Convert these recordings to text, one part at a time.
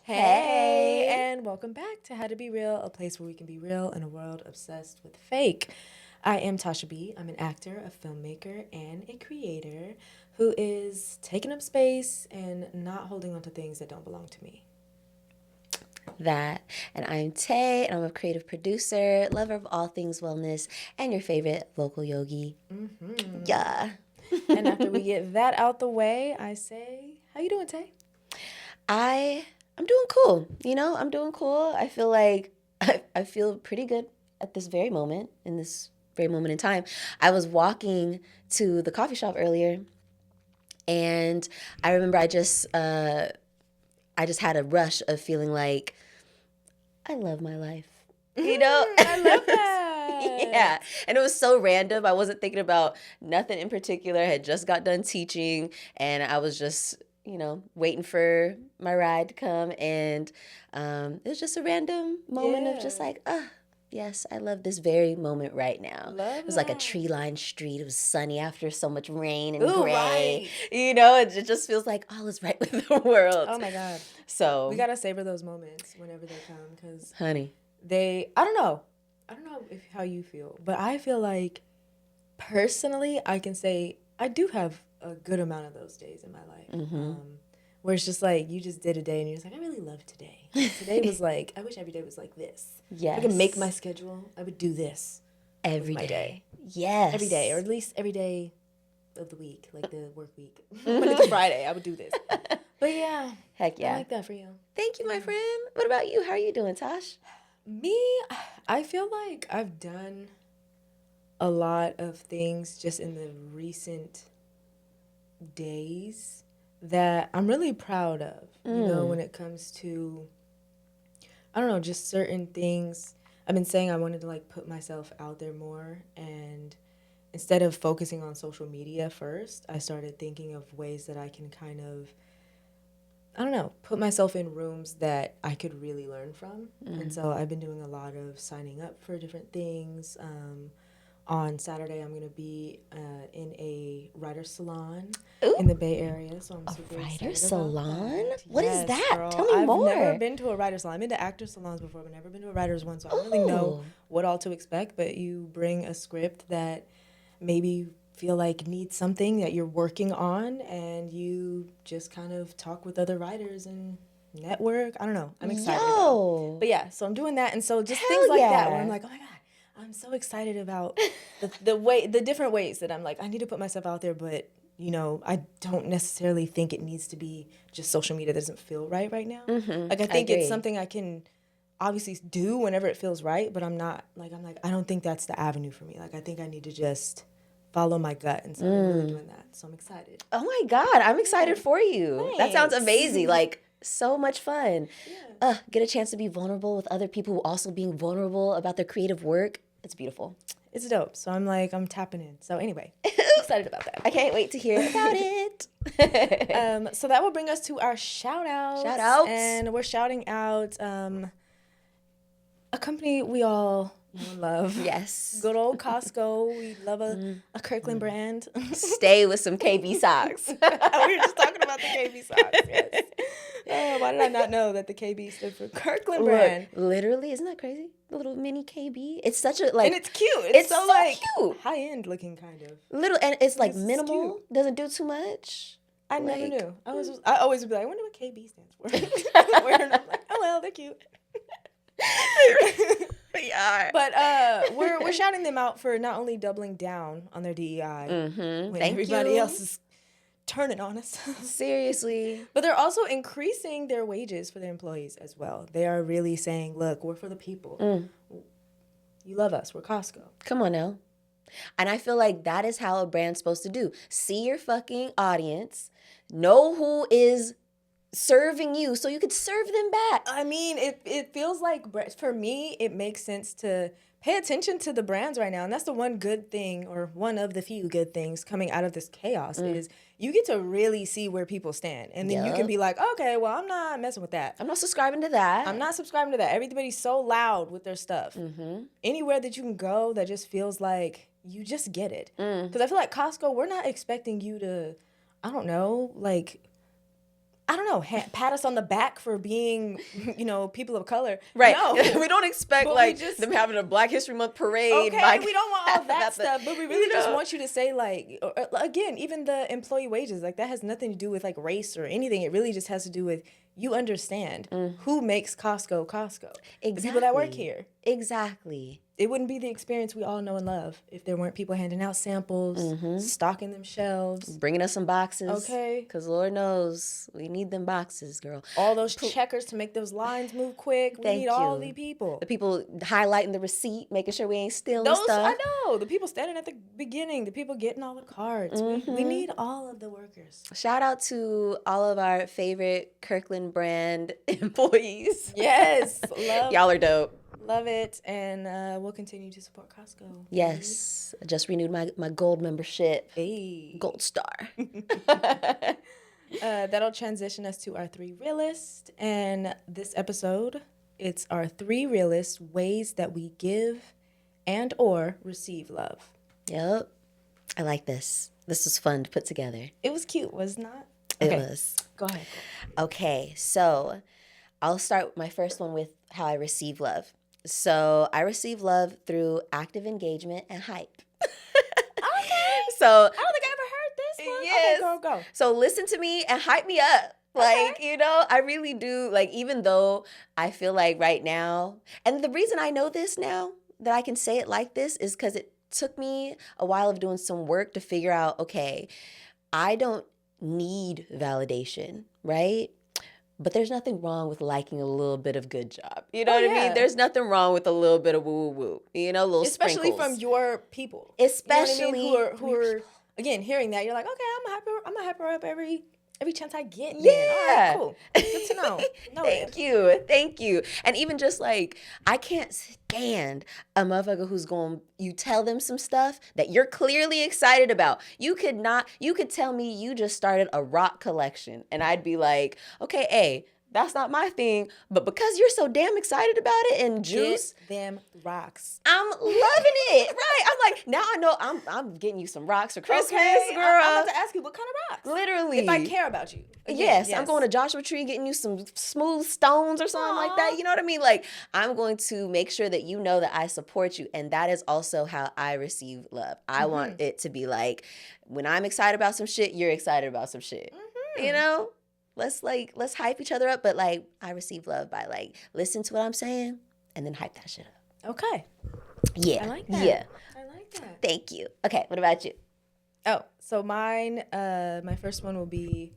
Hey, Hey. and welcome back to How to Be Real, a place where we can be real in a world obsessed with fake. I am Tasha B. I'm an actor, a filmmaker, and a creator who is taking up space and not holding on to things that don't belong to me. That. And I'm Tay, and I'm a creative producer, lover of all things wellness, and your favorite local yogi. Yeah. And after we get that out the way, I say, how you doing, Tay? I'm doing cool. I'm doing cool. I feel like I feel pretty good at this very moment, in this very moment in time. I was walking to the coffee shop earlier, and I remember I just had a rush of feeling like I love my life. I love that. Yeah. And it was so random. I wasn't thinking about nothing in particular. I had just got done teaching and I was just, waiting for my ride to come. And it was just a random moment of just Yeah. like, yes, I love this very moment right now. Love It was like a that. tree lined street. It was sunny after so much rain and Ooh, gray. right. It just feels like all is right with the world. Oh my God. So, We gotta savor those moments whenever they come, because honey. I don't know. I don't know if how you feel, but I feel like personally, I can say I do have a good amount of those days in my life. Where it's just like you just did a day and you're just like, I really love today. Today was like, I wish every day was like this. Yes. If I could make my schedule, I would do this Every my day. day. Yes. Every day, or at least every day of the week, like the work week. Monday to Friday, I would do this. But yeah, Heck yeah. I like that for you. Thank you, my friend. What about you? How are you doing, Tosh? Me, I feel like I've done a lot of things just in the recent days that I'm really proud of. When it comes to, I don't know, just certain things. I've been saying I wanted to like put myself out there more, and instead of focusing on social media first, I started thinking of ways that I can kind of, I don't know, put myself in rooms that I could really learn from. And so I've been doing a lot of signing up for different things. On Saturday, I'm going to be in a writer salon Ooh, in the Bay Area. So I'm a super writer excited salon? about that. What is Yes, that? girl. Tell me I've never more. been to a writer salon. I've been to actor salons before, but never been to a writer's one. So I don't really know Ooh. what all to expect. But you bring a script that maybe you feel like needs something that you're working on, and you just kind of talk with other writers and network. I don't know. I'm excited about it. Yo. But yeah, so I'm doing that, and so just Hell things like that where yeah. I'm like, oh my God, I'm so excited about the different ways that I'm like, I need to put myself out there, but I don't necessarily think it needs to be just social media that doesn't feel right now. Like I think it's agree. something I can obviously do whenever it feels right, but I'm like I don't think that's the avenue for me. Like I think I need to just follow my gut, and so I'm really doing that. So I'm excited. Oh my God, I'm excited for you. That sounds Thanks. amazing. Like, so much fun. Yeah. Get a chance to be vulnerable with other people who also being vulnerable about their creative work. It's beautiful. It's dope. So I'm tapping in. So anyway, excited about that. I can't wait to hear about it. So that will bring us to our shout outs. Shout outs. And we're shouting out a company we all love. Yes. Good old Costco. We love a Kirkland brand. Stay with some KB socks. We were just talking about the KB socks. Yes. Oh, why did I not know that the KB stood for Kirkland brand? Look, literally, isn't that crazy? The little mini KB. It's such a like. And it's cute. It's so like cute. high end looking kind of. Little, and it's like This is minimal. Doesn't do too much. I never Like, knew. I always would be like, I wonder what KB stands for. And I'm like, oh well, they're cute. We are. But we're shouting them out for not only doubling down on their DEI when Thank everybody you. else is turning on us. Seriously. But they're also increasing their wages for their employees as well. They are really saying, look, we're for the people. You love us. We're Costco. Come on now. And I feel like that is how a brand's supposed to do. See your fucking audience. Know who is serving you so you could serve them back. I mean, it feels like, for me, it makes sense to pay attention to the brands right now. And that's the one good thing, or one of the few good things coming out of this chaos is you get to really see where people stand. And then you can Yup. be like, okay, well, I'm not messing with that. I'm not subscribing to that. I'm not subscribing to that. Everybody's so loud with their stuff. Anywhere that you can go that just feels like you just get it. Because I feel like Costco, we're not expecting you to, I don't know, like I don't know, pat us on the back for being, people of color. Right. No. We don't expect like them having a Black History Month parade. Okay, we don't want all that stuff, but we really just know. want you to say like, again, even the employee wages, like that has nothing to do with like race or anything. It really just has to do with you understand who makes Costco. Exactly. The people that work here. Exactly. It wouldn't be the experience we all know and love if there weren't people handing out samples, stocking them shelves. Bringing us some boxes. Okay. Because Lord knows we need them boxes, girl. All those checkers to make those lines move quick. We need all the people. The people highlighting the receipt, making sure we ain't stealing stuff. I know. The people standing at the beginning. The people getting all the cards. We need all of the workers. Shout out to all of our favorite Kirkland brand employees. Yes. Y'all are dope. Love it, and we'll continue to support Costco. Yes, I just renewed my gold membership. Hey. Gold star. That'll transition us to our 3 realists, and this episode, it's our 3 realist ways that we give and or receive love. Yep, I like this. This was fun to put together. It was cute, was it not? It was. Go ahead. Okay, so I'll start my first one with how I receive love. So I receive love through active engagement and hype. Okay. So I don't think I ever heard this one. Yes. Okay, go. So listen to me and hype me up. Like, I really do. Like, even though I feel like right now, and the reason I know this now that I can say it like this is because it took me a while of doing some work to figure out, okay, I don't need validation, right? But there's nothing wrong with liking a little bit of good job. You know what I mean? There's nothing wrong with a little bit of woo-woo-woo. Little especially sprinkles. From your people. Especially you know what I mean? Who are again, hearing that, you're like, okay, I'm gonna hype her up every chance I get. Yeah. All right, cool. Good to know. Thank you. And even just like, I can't stand a motherfucker who's you tell them some stuff that you're clearly excited about. You could tell me you just started a rock collection and I'd be like, okay, A, that's not my thing, but because you're so damn excited about it and juice, get them rocks. I'm loving it. Right. I'm like, now I know I'm getting you some rocks for Christmas, girl. I'm about to ask you what kind of rocks. Literally. If I care about you. Again, yes, I'm going to Joshua Tree getting you some smooth stones or something like that. You know what I mean? Like, I'm going to make sure that you know that I support you. And that is also how I receive love. I want it to be like, when I'm excited about some shit, you're excited about some shit. You know? Let's hype each other up. But like, I receive love by like, listen to what I'm saying and then hype that shit up. Okay. Yeah. I like that. Yeah. I like that. Thank you. Okay. What about you? Oh, so mine, my first one will be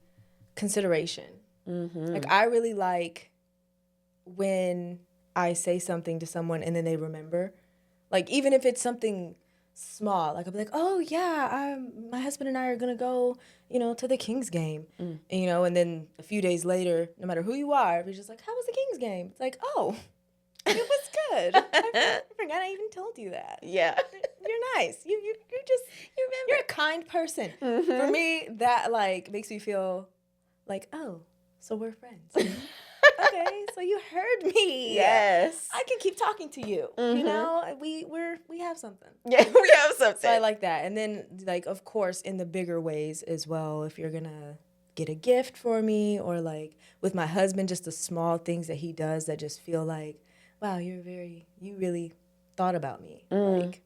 consideration. Like, I really like when I say something to someone and then they remember. Like, even if it's something small, like I'll be like, oh yeah, my husband and I are gonna go, to the Kings game, and then a few days later, no matter who you are, you're just like, how was the Kings game? It's like, oh, it was good. I forgot I even told you that. Yeah, you're nice. You remember. You're a kind person. For me, that like makes me feel like, oh, so we're friends. Okay, so you heard me. Yes. I can keep talking to you. We have something. Yeah, we have something. So I like that. And then, like, of course, in the bigger ways as well, if you're gonna get a gift for me, or like with my husband, just the small things that he does that just feel like, wow, you really thought about me. Like,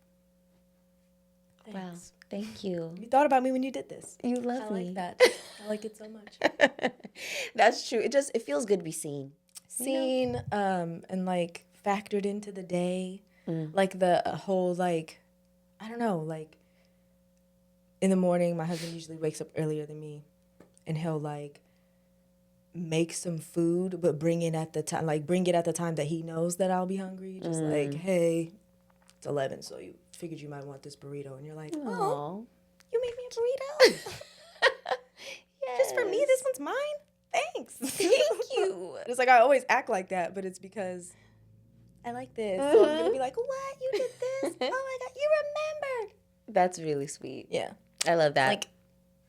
thanks. Wow, thank you. You thought about me when you did this. You love me. I like that. I like it so much. That's true. It feels good to be seen. And like factored into the day. Like the whole, like, I don't know, like in the morning, my husband usually wakes up earlier than me, and he'll like make some food, but bring it at the time that he knows that I'll be hungry. Just like, hey, it's 11, so you figured you might want this burrito, and you're like, oh, you made me a burrito? Yes. Just for me, this one's mine? Thanks. Thank you. It's like I always act like that, but it's because I like this. So I'm going to be like, what? You did this? Oh my God, you remembered. That's really sweet. Yeah. I love that. Like,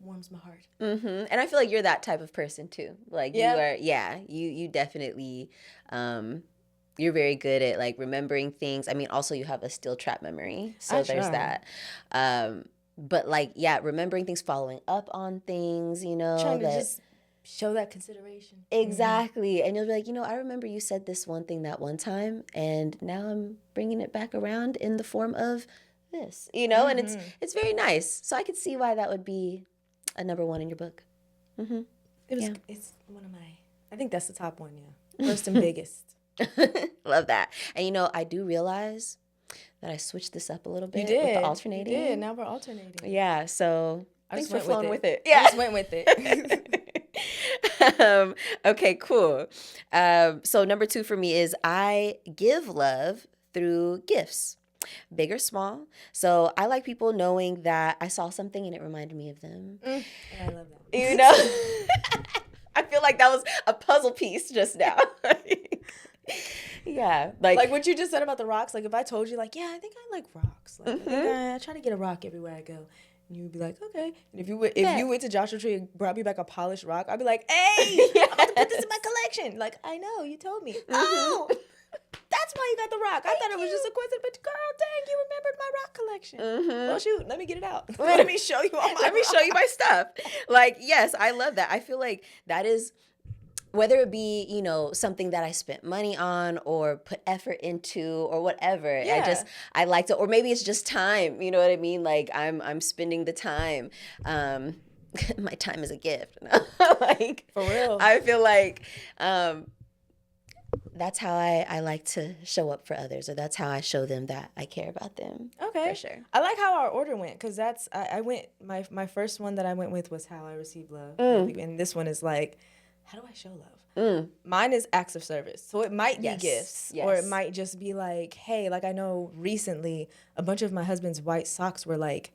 warms my heart. And I feel like you're that type of person too. Like, you are, you definitely, you're very good at like remembering things. I mean, also you have a steel trap memory. So there's that. But like, remembering things, following up on things, Trying to just show that consideration. Exactly. And you'll be like, I remember you said this one thing that one time, and now I'm bringing it back around in the form of this, and it's very nice. So I could see why that would be a number one in your book. It's one of my, I think that's the top one, yeah. First and biggest. Love that. And I do realize that I switched this up a little bit with the alternating. You did. Now we're alternating. Yeah, so thanks for flowing with it. Yeah. I just went with it. Okay, cool. So number 2 for me is I give love through gifts, big or small. So I like people knowing that I saw something and it reminded me of them. I love that. I feel like that was a puzzle piece just now. Yeah. Like what you just said about the rocks. Like if I told you like, yeah, I think I like rocks. Like I try to get a rock everywhere I go. And you would be like, okay. And if you went to Joshua Tree and brought me back a polished rock, I'd be like, hey, I'm about to put this in my collection. Like, I know, you told me. Oh, that's why you got the rock. I thought it was just a coincidence. But girl, dang, you remembered my rock collection. Well, shoot, let me get it out. Let me show you all my Let me show you my stuff. Like, yes, I love that. I feel like that is, whether it be, something that I spent money on or put effort into or whatever. Yeah. I like to, or maybe it's just time. You know what I mean? Like I'm spending the time. My time is a gift. Like, for real. I feel like that's how I like to show up for others, or that's how I show them that I care about them. Okay. For sure. I like how our order went, because I went, my first one that I went with was how I receive love. And this one is like, how do I show love? Mine is acts of service. So it might be gifts, or it might just be like, hey, like I know recently a bunch of my husband's white socks were like,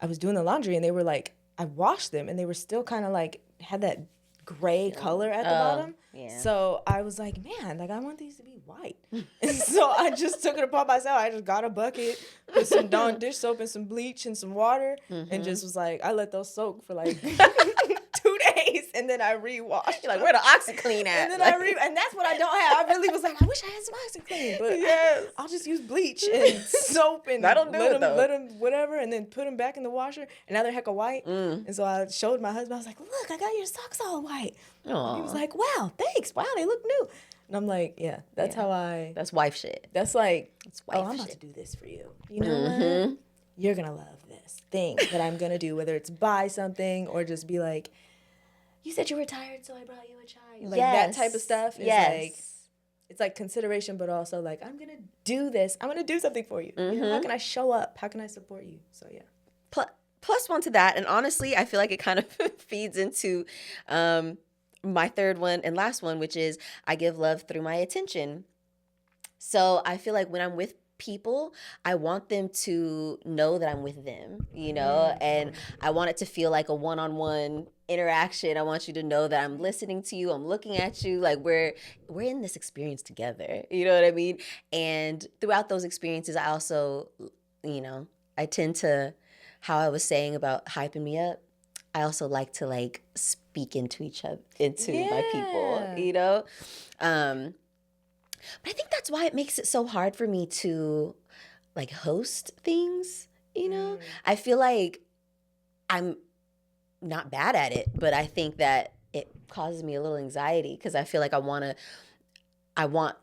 I was doing the laundry and they were like, I washed them and they were still kind of like, had that gray color at the bottom. Yeah. So I was like, man, like I want these to be white. And so I just took it upon myself. I just got a bucket, put some Dawn dish soap and some bleach and some water, and just was like, I let those soak for like 2 days, and then I re-washed. You're like, where the OxyClean at? And then and that's what I don't have. I really was like, I wish I had some OxyClean, but I'll just use bleach and soap and That'll do it, though. let them whatever, and then put them back in the washer. And now they're hecka white. And so I showed my husband. I was like, look, I got your socks all white. He was like, wow, thanks. Wow, they look new. And I'm like, yeah, that's how That's wife shit. That's like, wife I'm about shit. to do this for you. You know what? You're going to love this thing that I'm going to do, whether it's buy something or just be like, you said you were tired, so I brought you a chai. Like that type of stuff is like, it's like consideration, but also like, I'm going to do this. I'm going to do something for you. You know, how can I show up? How can I support you? So yeah. Plus one to that. And honestly, I feel like it kind of feeds into my third one and last one, which is I give love through my attention. So I feel like when I'm with people, I want them to know that I'm with them, and I want it to feel like a one-on-one interaction. I want you to know that I'm listening to you, I'm looking at you, like we're in this experience together, you know what I mean? And throughout those experiences, I also, I tend to, how I was saying about hyping me up, I also like to like speak into my people, But I think that's why it makes it so hard for me to like host things, I feel like I'm not bad at it, but I think that it causes me a little anxiety because I feel like I want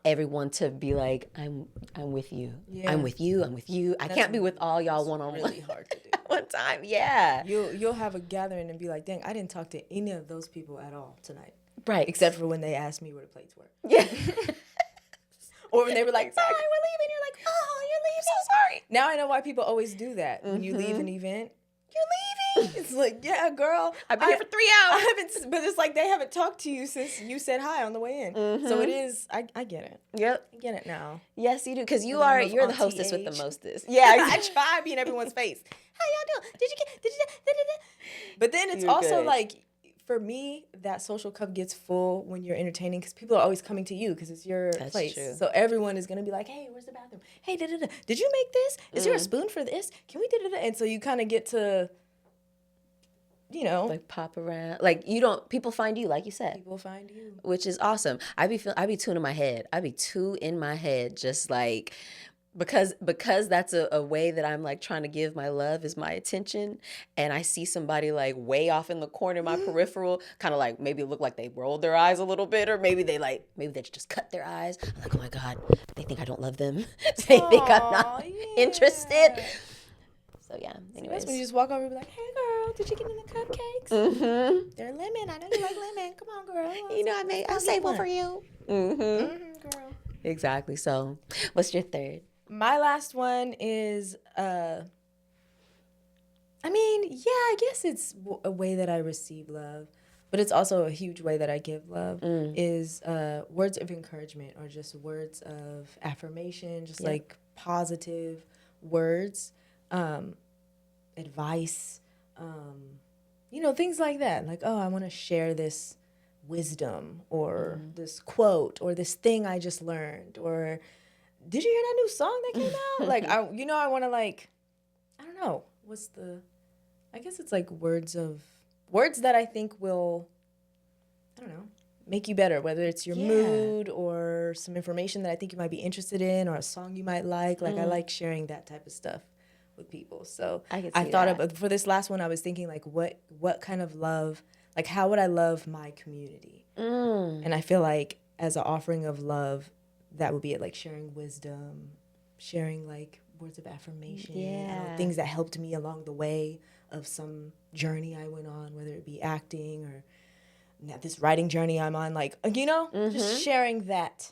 everyone to be like, I'm with you. Yeah. I'm with you. I can't be with all y'all one-on-one. Really hard to do. At one time. Yeah. You'll have a gathering and be like, dang, I didn't talk to any of those people at all tonight. Right. Except for when they asked me where the plates were. Yeah. Or when they were like, sorry, we're leaving. You're like, oh, you're leaving. So sorry. Now I know why people always do that. When you leave an event, you're leaving. It's like, yeah, girl. I've been here for 3 hours. But it's like they haven't talked to you since you said hi on the way in. So it is, I get it. Yep. I get it now. Yes, you do. Because you're the hostess with the mostest. Yeah, I try being everyone's face. How y'all doing? Did you But then it's also good. Like, for me, that social cup gets full when you're entertaining because people are always coming to you because it's your place. True. So everyone is going to be like, hey, where's the bathroom? Hey, da-da-da. Did you make this? Is there a spoon for this? Can we da-da-da? And so you kind of get to, like pop around. Like people find you, like you said. People find you. Which is awesome. I be two in my head. Just like because that's a way that I'm like trying to give my love is my attention, and I see somebody like way off in the corner of my peripheral, kind of like maybe look like they rolled their eyes a little bit, or maybe they just cut their eyes. I'm like, oh my God, they think I don't love them. They think I'm not interested. So yeah, So anyways. that's when you just walk over and be like, hey girl, did you get in the cupcakes? They're lemon. I know you like lemon. Come on, girl. I'll save one for you. Girl. Exactly. So what's your third? My last one is, I guess it's a way that I receive love, but it's also a huge way that I give love, is words of encouragement, or just words of affirmation, just like positive words, advice, things like that. Like, oh, I want to share this wisdom, or this quote, or this thing I just learned, or did you hear that new song that came out? Like, I want to, like, I don't know. I guess it's like words that I think will, I don't know, make you better, whether it's your mood or some information that I think you might be interested in, or a song you might like. Like, I like sharing that type of stuff with people. So I thought for this last one, I was thinking, like, what kind of love, like, how would I love my community? And I feel like as an offering of love, that would be it, like sharing wisdom, sharing like words of affirmation, things that helped me along the way of some journey I went on, whether it be acting or this writing journey I'm on, like, just sharing that.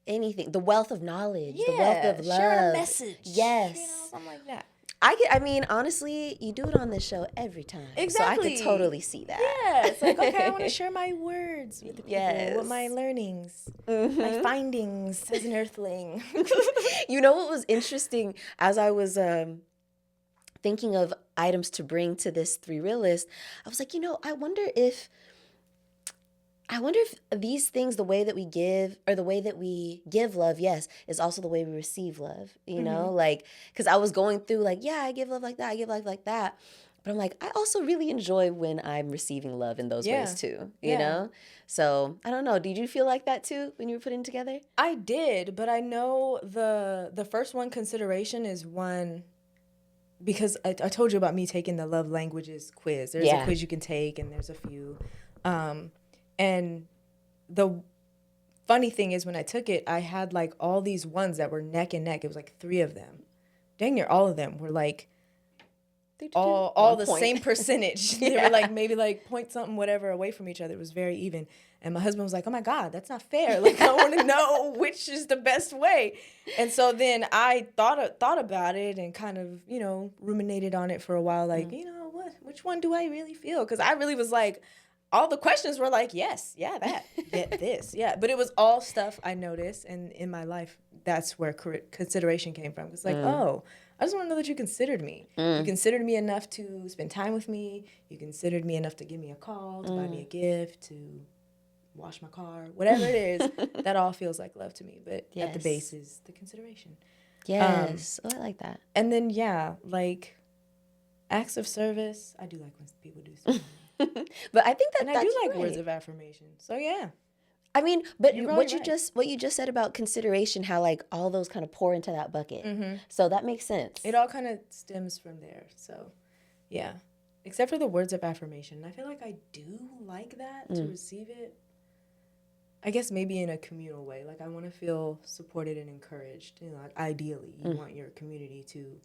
Anything, the wealth of knowledge, the wealth of love. Sharing a message. Yes. Something like that. Honestly, you do it on this show every time. Exactly. So I could totally see that. Yeah, it's like, okay, I want to share my words with the people, what my learnings, my findings as an earthling. You know what was interesting? As I was thinking of items to bring to this 3 Real list, I was like, I wonder if these things, the way that we give, or the way that we give love, yes, is also the way we receive love, like, because I was going through like, I give love like that, I give love like that. But I'm like, I also really enjoy when I'm receiving love in those ways too, you know? So I don't know. Did you feel like that too when you were putting together? I did, but I know the first one, consideration, is one, because I told you about me taking the love languages quiz. There's a quiz you can take, and there's a few. And the funny thing is, when I took it, I had like all these ones that were neck and neck. It was like 3 of them. Dang near all of them were like all the same percentage. They were like maybe like point something whatever away from each other. It was very even. And my husband was like, oh my God, that's not fair. Like, I want to know which is the best way. And so then I thought about it and kind of, ruminated on it for a while. Like, which one do I really feel? Because I really was like, all the questions were like, yes, that, this, But it was all stuff I noticed, and in my life, that's where consideration came from. It's like, oh, I just want to know that you considered me. You considered me enough to spend time with me. You considered me enough to give me a call, to buy me a gift, to wash my car, whatever it is. That all feels like love to me. But at the base is the consideration. Yes. I like that. And then, like acts of service. I do like when people do stuff. But I think and I do like words of affirmation. So yeah. I mean, but what you just said about consideration, how like all those kind of pour into that bucket. So that makes sense. It all kind of stems from there. So yeah. Except for the words of affirmation. I feel like I do like that, to receive it. I guess maybe in a communal way. Like, I want to feel supported and encouraged. Like, ideally, you want your community to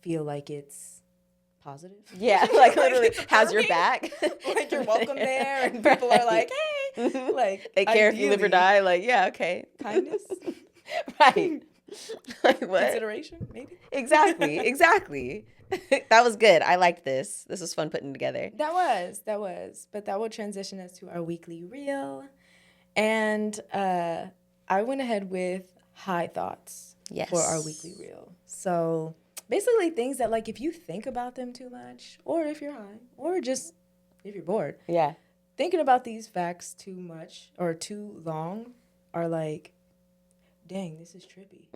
feel like it's positive. Yeah, like literally has your back. Like, you're welcome there, and people are like, hey. Like, they care if you live or die. Like, yeah, okay. Kindness. Right. Like, what? Consideration, maybe. Exactly. That was good. I liked this. This was fun putting together. That was. But that will transition us to our weekly reel. And I went ahead with high thoughts for our weekly reel. So basically things that, like, if you think about them too much, or if you're high, or just if you're bored, thinking about these facts too much or too long are like, dang, this is trippy.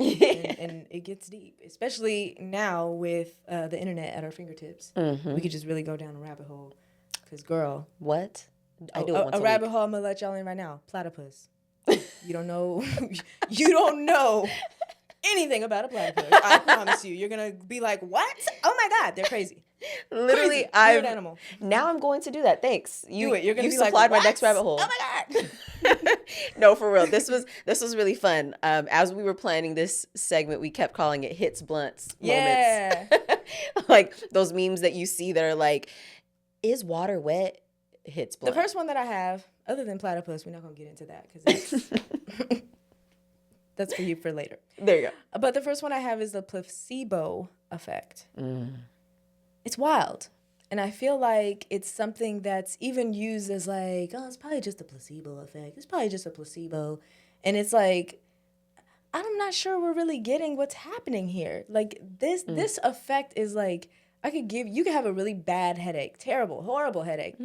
and it gets deep, especially now with the internet at our fingertips. We could just really go down a rabbit hole. Because, girl. What? I do it once a rabbit hole I'm going to let y'all in right now. Platypus. You don't know. You don't know anything about a platypus. I promise you. You're going to be like, what? Oh my God, they're crazy. Literally, weird animal. Now I'm going to do that. Thanks. Do it. You're going to be supplied like, my next rabbit hole. Oh my God. No, for real. This was really fun. As we were planning this segment, we kept calling it hits blunts moments. Like those memes that you see that are like, is water wet? Hits blunt. The first one that I have, other than platypus, we're not going to get into that because that's for you for later. There you go. But the first one I have is the placebo effect. It's wild. And I feel like it's something that's even used as like, oh, it's probably just a placebo effect. It's probably just a placebo. And it's like, I'm not sure we're really getting what's happening here. Like this effect is like, you could have a really bad headache, terrible, horrible headache.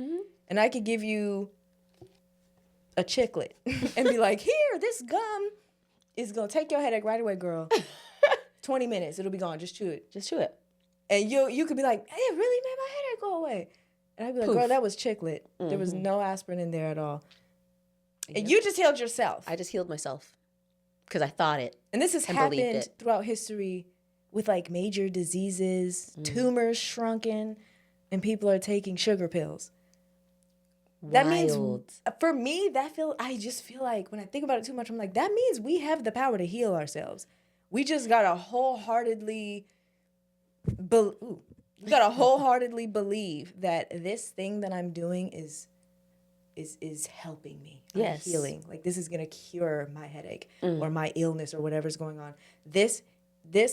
And I could give you a chiclet and be like, here, this gum is going to take your headache right away, girl. 20 minutes, it'll be gone. Just chew it. Just chew it. And you could be like, hey, it really made my headache go away. And I'd be like, girl, that was chiclet. There was no aspirin in there at all. And you just healed yourself. I just healed myself because I thought it. And this has happened throughout history with like major diseases, tumors shrunken, and people are taking sugar pills. Wild. That means, for me, I just feel like when I think about it too much, I'm like, that means we have the power to heal ourselves. We just got to wholeheartedly believe that this thing that I'm doing is helping me. Yes. I'm healing. Like this is gonna cure my headache or my illness or whatever's going on. This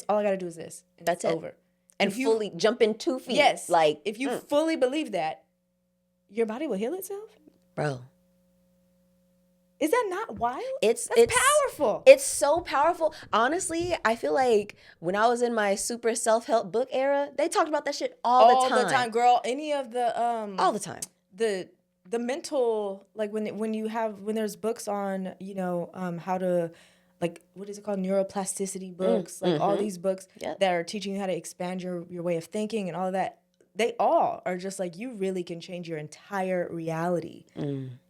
all I gotta do is this. And that's it's it. over. And fully jump in 2 feet. Yes. Like if you fully believe that, your body will heal itself. Bro. Is that not wild? It's powerful. It's so powerful. Honestly, I feel like when I was in my super self-help book era, they talked about that shit all the time. All the time, girl. Any of the all the time. The mental, like when there's books on, how to, like, what is it called? Neuroplasticity books, like all these books that are teaching you how to expand your way of thinking and all of that. They all are just like, you really can change your entire reality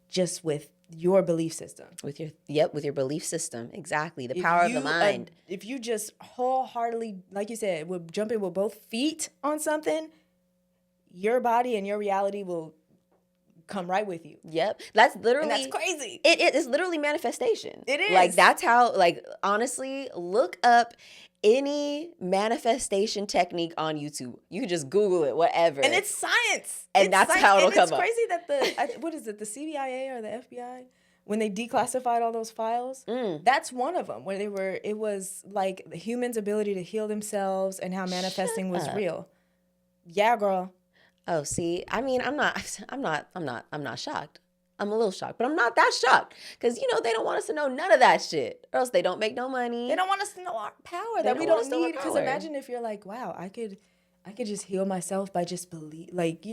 just with your belief system. With your belief system. Exactly. The power of the mind. If you just wholeheartedly, like you said, would jump in with both feet on something, your body and your reality will come right with you. Yep. That's literally. And that's crazy. It is literally manifestation. It is. Like that's how, like, honestly, look up any manifestation technique on YouTube. You can just Google it, whatever. And it's science. And that's how it'll come up. It's crazy that the CIA or the FBI, when they declassified all those files, that's one of them where it was like the human's ability to heal themselves and how manifesting was real. Yeah, girl. Oh, see, I mean, I'm not shocked. I'm a little shocked, but I'm not that shocked because, they don't want us to know none of that shit or else they don't make no money. They don't want us to know our power that we don't need. Because imagine if you're like, wow, I could just heal myself by just believe, like,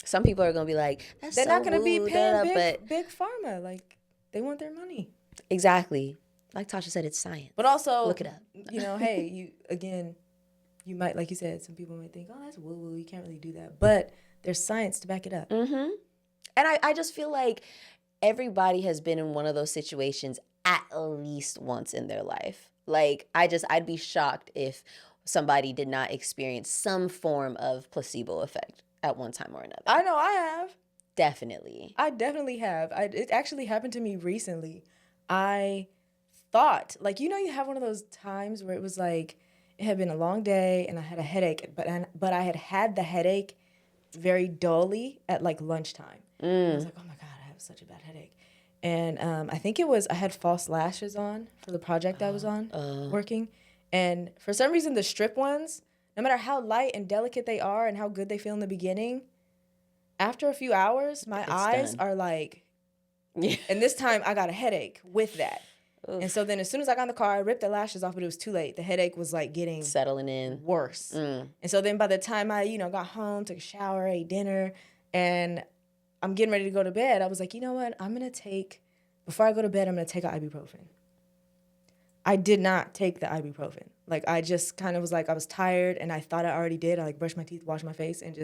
Some people are going to be like, they're not going to be paying big pharma. Like, they want their money. Exactly. Like Tasha said, it's science. But also, look it up. Hey, you might, like you said, some people might think, oh, that's woo-woo. You can't really do that. But there's science to back it up. Mm-hmm. And I just feel like everybody has been in one of those situations at least once in their life. Like, I'd be shocked if somebody did not experience some form of placebo effect at one time or another. I know I have. Definitely. I definitely have. It actually happened to me recently. I thought, like, you have one of those times where it was like, it had been a long day and I had a headache, but I had the headache very dully at like lunchtime. I was like, oh my God, I have such a bad headache. And I think I had false lashes on for the project I was on working. And for some reason, the strip ones, no matter how light and delicate they are and how good they feel in the beginning, after a few hours, my eyes are like, and this time I got a headache with that. Oof. And so then as soon as I got in the car, I ripped the lashes off, but it was too late. The headache was like settling in worse. And so then by the time I, got home, took a shower, ate dinner, and I'm getting ready to go to bed, I was like, you know what? Before I go to bed, I'm going to take an ibuprofen. I did not take the ibuprofen. Like, I just kind of was like, I was tired and I thought I already did. I like brushed my teeth, washed my face, and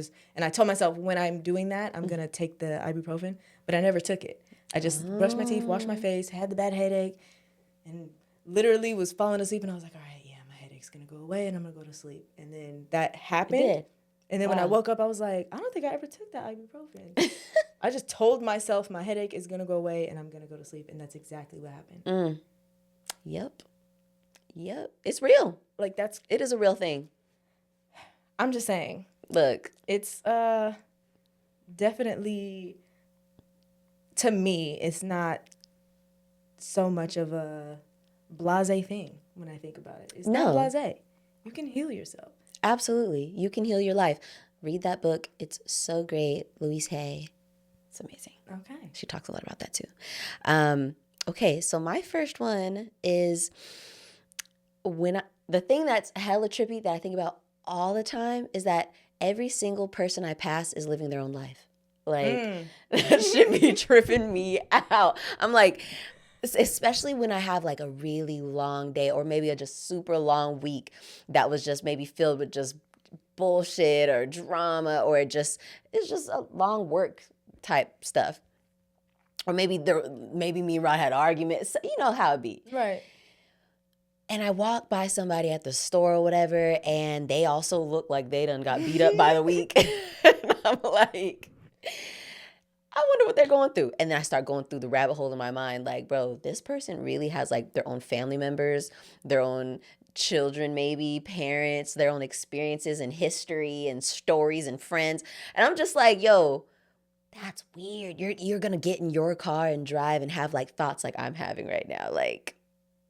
I told myself when I'm doing that, I'm going to take the ibuprofen, but I never took it. I just brushed my teeth, washed my face, had the bad headache, and literally was falling asleep, and I was like, all right, yeah, my headache's gonna go away, and I'm gonna go to sleep. And then that happened. It did. And then when I woke up, I was like, I don't think I ever took that ibuprofen. I just told myself my headache is gonna go away, and I'm gonna go to sleep, and that's exactly what happened. Yep. It's real. Like it is a real thing. I'm just saying. Look, it's definitely, to me, it's not so much of a blasé thing when I think about it. It's not blasé. You can heal yourself. Absolutely. You can heal your life. Read that book. It's so great. Louise Hay. It's amazing. Okay. She talks a lot about that too. Okay, so my first one is the thing that's hella trippy that I think about all the time is that every single person I pass is living their own life. Like, that should be tripping me out. I'm like, especially when I have like a really long day or maybe a just super long week that was just maybe filled with just bullshit or drama or it's just a long work type stuff. Or maybe me and Rod had arguments. You know how it be. Right. And I walk by somebody at the store or whatever, and they also look like they done got beat up by the week. And I'm like, I wonder what they're going through. And then I start going through the rabbit hole in my mind, like, bro, this person really has like their own family members, their own children, maybe parents, their own experiences and history and stories and friends. And I'm just like, yo, that's weird. You're gonna get in your car and drive and have like thoughts like I'm having right now. Like,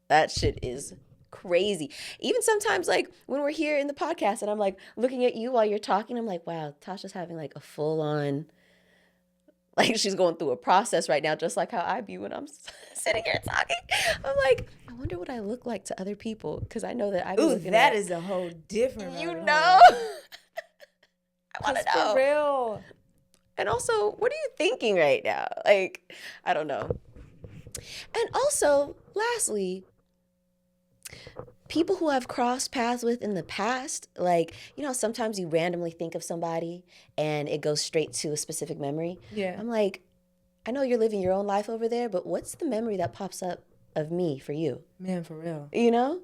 that shit is crazy. Even sometimes like when we're here in the podcast and I'm like looking at you while you're talking, I'm like, wow, Tasha's having like a full on, like she's going through a process right now, just like how I be when I'm sitting here talking. I'm like, I wonder what I look like to other people because I know that I be looking that is a whole different. You know, I want to know. For real. And also, what are you thinking right now? Like, I don't know. And also, lastly, people who I've crossed paths with in the past, like, you know, sometimes you randomly think of somebody and it goes straight to a specific memory. Yeah. I'm like, I know you're living your own life over there, but what's the memory that pops up of me for you? Man, for real. You know?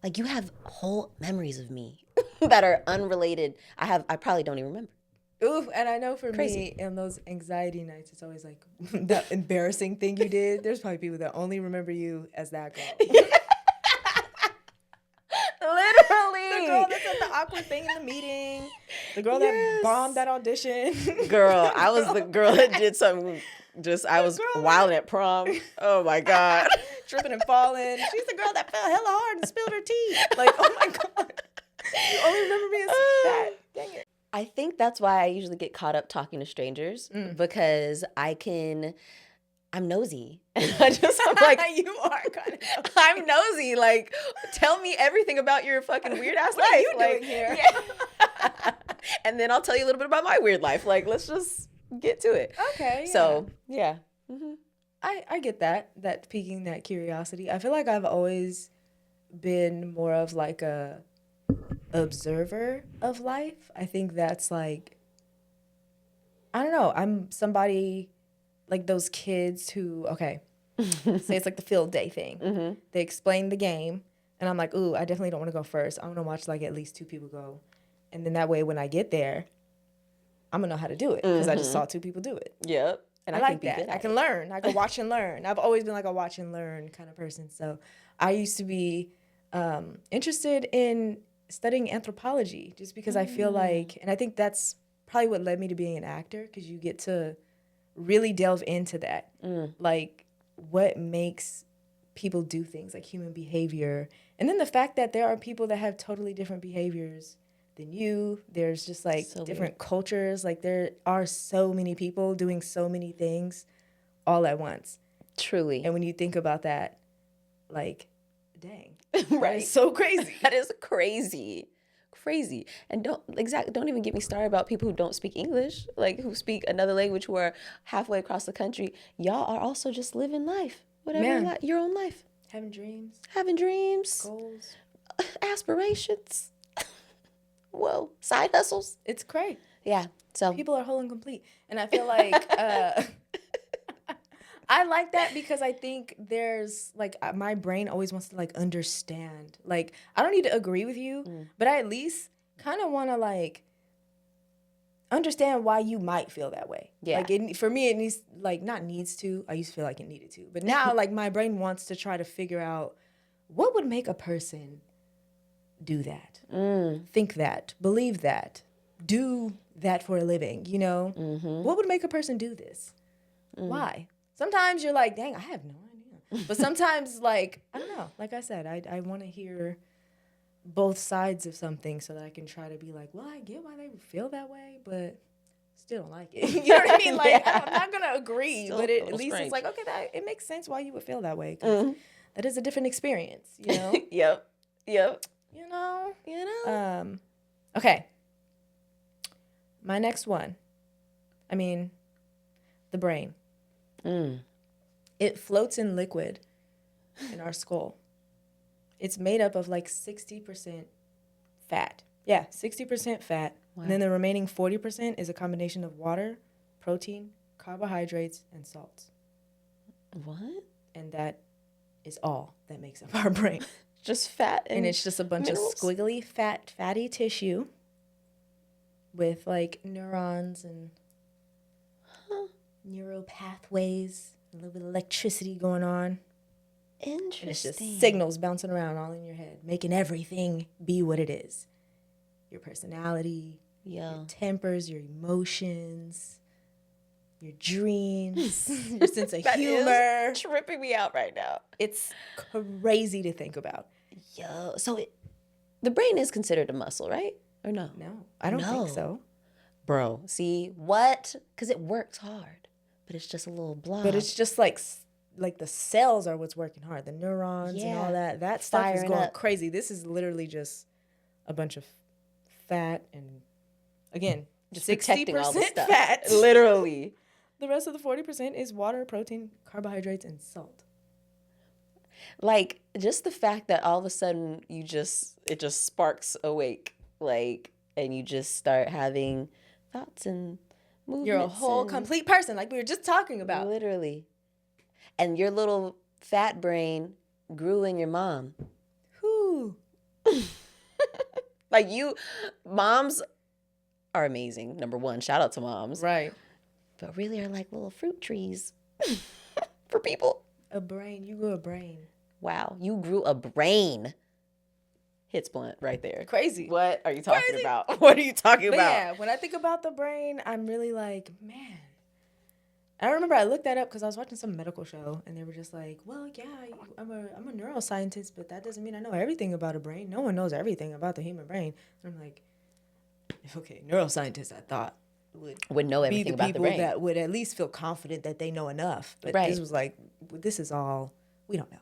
Like, you have whole memories of me that are unrelated. I probably don't even remember. Oof, and I know for me, in those anxiety nights, it's always like that embarrassing thing you did. There's probably people that only remember you as that girl. Literally. The girl that said the awkward thing in the meeting. The girl that bombed that audition. Girl, I was the girl that did something. I was wilding at prom. Oh my God. Tripping and falling. She's the girl that fell hella hard and spilled her tea. Like, oh my God. You only remember me as that. Dang it. I think that's why I usually get caught up talking to strangers because I'm nosy. I'm like, you are kind of. I'm nosy. Like, tell me everything about your fucking weird ass life. What are you like, doing here? Yeah. And then I'll tell you a little bit about my weird life. Like, let's just get to it. Okay. Yeah. So, yeah. Mm-hmm. I get that piquing that curiosity. I feel like I've always been more of like a observer of life. I think that's like, I don't know. I'm somebody like those kids who, okay, say it's like the field day thing. Mm-hmm. They explain the game, and I'm like, ooh, I definitely don't want to go first. I want to watch like at least two people go, and then that way when I get there, I'm gonna know how to do it because I just saw two people do it. Yep. And I like that. I can learn. I can watch and learn. I've always been like a watch and learn kind of person. So I used to be interested in studying anthropology just because I feel like, and I think that's probably what led me to being an actor because you get to really delve into that. Like what makes people do things, like human behavior. And then the fact that there are people that have totally different behaviors than you. There's just like different cultures. Like there are so many people doing so many things all at once. Truly. And when you think about that, like, dang. Right. That is so crazy. That is crazy. Crazy. And don't even get me started about people who don't speak English, like who speak another language, who are halfway across the country. Y'all are also just living life. Whatever your own life. Having dreams. Goals. Aspirations. Whoa. Side hustles. It's great. Yeah. So people are whole and complete. And I feel like I like that because I think there's like my brain always wants to like understand. Like I don't need to agree with you, but I at least kind of want to like understand why you might feel that way. Yeah. Like for me, it needs like not needs to. I used to feel like it needed to, but now like my brain wants to try to figure out what would make a person do that, think that, believe that, do that for a living. You know, what would make a person do this? Why? Sometimes you're like, dang, I have no idea. But sometimes, like, I don't know. Like I said, I want to hear both sides of something so that I can try to be like, well, I get why they feel that way, but still don't like it. You know what I mean? Like, Yeah. I'm not going to agree, Still but a at little least strange. it's like, okay, it makes sense why you would feel that way. 'Cause that is a different experience, you know? Yep. You know? You know? Okay. My next one. I mean, the brain. It floats in liquid in our skull. It's made up of like 60% fat. Yeah, 60% fat. Wow. And then the remaining 40% is a combination of water, protein, carbohydrates, and salts. What? And that is all that makes up our brain. Just fat and it's just a bunch minerals? of squiggly, fatty tissue with like neurons and neural pathways, a little bit of electricity going on. Interesting. And it's just signals bouncing around all in your head, making everything be what it is. Your personality, your tempers, your emotions, your dreams, your sense of humor. Is tripping me out right now. It's crazy to think about. Yo, so the brain is considered a muscle, right? Or no? No, I don't think so. Bro, see, what? Because it works hard, but it's just a little blob. But it's just like the cells are what's working hard. The neurons and all that. That stuff is going crazy. This is literally just a bunch of fat and, again, just 60% fat. Literally. The rest of the 40% is water, protein, carbohydrates, and salt. Like, just the fact that all of a sudden it just sparks awake, like, and you just start having thoughts and movements. You're a whole complete person, like we were just talking about. Literally. And your little fat brain grew in your mom. Whew. Like moms are amazing. Number one, shout out to moms. Right. But really are like little fruit trees for people. A brain. You grew a brain. Wow. You grew a brain. Hits blunt right there. Crazy. What are you talking about? What are you talking about? Yeah, when I think about the brain, I'm really like, man. I remember I looked that up because I was watching some medical show, and they were just like, well, yeah, I'm a neuroscientist, but that doesn't mean I know everything about a brain. No one knows everything about the human brain. And I'm like, okay, neuroscientists, I thought, would know everything about the brain. Be the people that would at least feel confident that they know enough. But this was like, this is all, we don't know.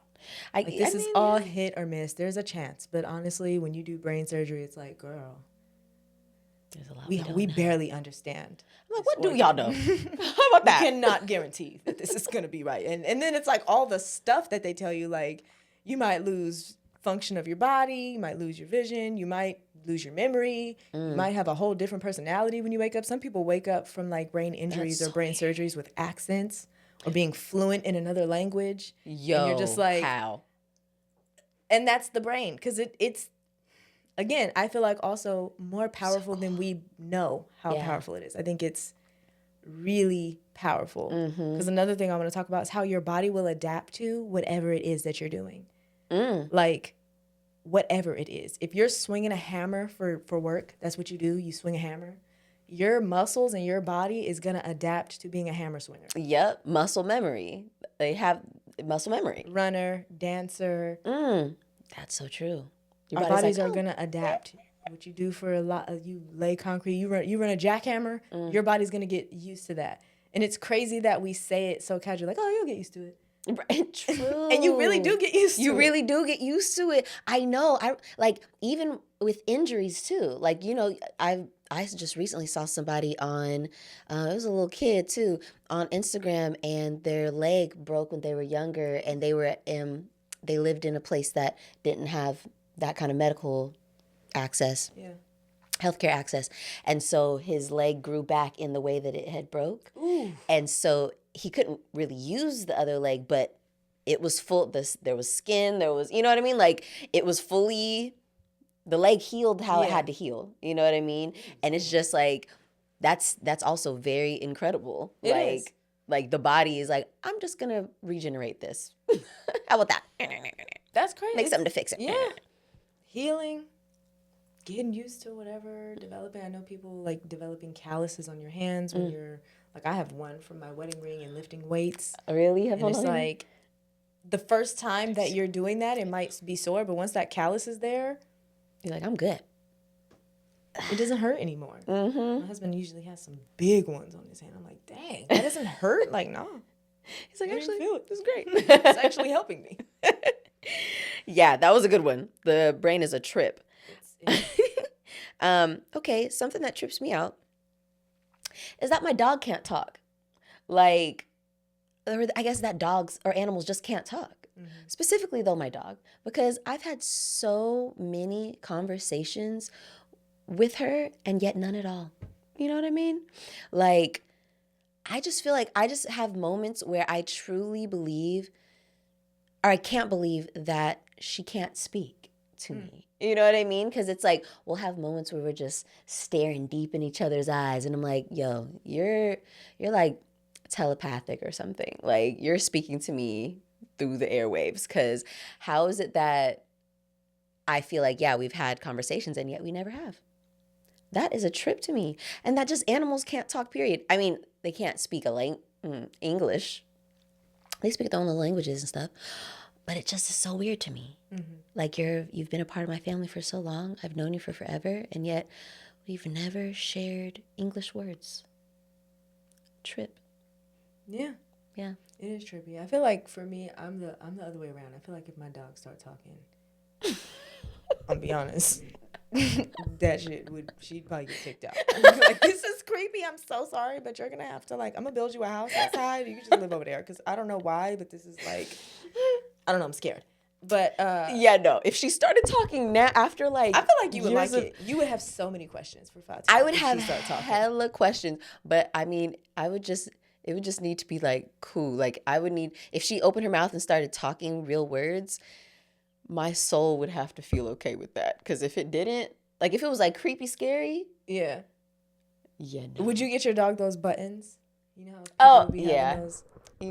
This is all hit or miss. There's a chance. But honestly, when you do brain surgery, it's like, girl, there's a lot we barely understand. I'm like, what do y'all know? How about that? We cannot guarantee that this is going to be right. And then it's like all the stuff that they tell you, like you might lose function of your body, you might lose your vision, you might lose your memory, you might have a whole different personality when you wake up. Some people wake up from like brain injuries or brain surgeries with accents or being fluent in another language. Yo, and you're just like, how? And that's the brain, because it's, again, I feel like also more powerful than we know how powerful it is. I think it's really powerful. Because another thing I want to talk about is how your body will adapt to whatever it is that you're doing. Like, whatever it is. If you're swinging a hammer for work, that's what you do. You swing a hammer. Your muscles and your body is going to adapt to being a hammer swinger. Yep. Muscle memory. They have muscle memory. Runner, dancer. That's so true. Our bodies are going to adapt. What you do for a lot, you lay concrete, you run a jackhammer, your body's going to get used to that. And it's crazy that we say it so casually, like, oh, you'll get used to it. True. And you really do get used to it. You really do get used to it. I know. I like, even with injuries too. Like, you know, I just recently saw somebody on, it was a little kid too, on Instagram, and their leg broke when they were younger, and they lived in a place that didn't have that kind of medical access. Yeah. Healthcare access. And so his leg grew back in the way that it had broke. Ooh. And so he couldn't really use the other leg, but it was full. There was skin. There was, you know what I mean? Like it was fully, the leg healed how it had to heal. You know what I mean? And it's just like, that's also very incredible. It is. Like the body is like, I'm just gonna regenerate this. How about that? That's crazy. Make something to fix it. Yeah. Healing, getting used to whatever, developing. I know people like developing calluses on your hands when you're like, I have one from my wedding ring and lifting weights. Really? You have and one it's on like the first time that you're doing that, it might be sore, but once that callus is there, you're like, I'm good. It doesn't hurt anymore. My husband usually has some big ones on his hand. I'm like, dang, that doesn't hurt? Like, no. He's like, I actually, feel it. This is great. It's actually helping me. Yeah, that was a good one. The brain is a trip. Okay, something that trips me out is that my dog can't talk. Like, or I guess that dogs or animals just can't talk. Specifically, though, my dog, because I've had so many conversations with her and yet none at all. You know what I mean? Like, I just feel like I just have moments where I truly believe, or I can't believe that she can't speak to me. You know what I mean? Because it's like, we'll have moments where we're just staring deep in each other's eyes. And I'm like, yo, you're like telepathic or something. Like, you're speaking to me through the airwaves. Because how is it that I feel like, yeah, we've had conversations and yet we never have? That is a trip to me. And that just animals can't talk, period. I mean, they can't speak English. They speak their own little languages and stuff. But it just is so weird to me. Like, you've been a part of my family for so long. I've known you for forever. And yet we've never shared English words. Trip. Yeah. Yeah. It is trippy. I feel like for me, I'm the other way around. I feel like if my dog start talking, I'll be honest, that she'd probably get kicked out. Like, this is creepy. I'm so sorry, but you're gonna have to, like, I'm gonna build you a house outside. You can just live over there, because I don't know why, but this is like, I don't know. I'm scared. But yeah, no. If she started talking now, after like, I feel like you would like it. You would have so many questions for Fatima. I would have hella questions, but I mean, it would just need to be like cool. Like, I would need, if she opened her mouth and started talking real words, my soul would have to feel okay with that. Because if it didn't, like, if it was like creepy, scary, yeah, no. Would you get your dog those buttons? You know? Oh yeah, those?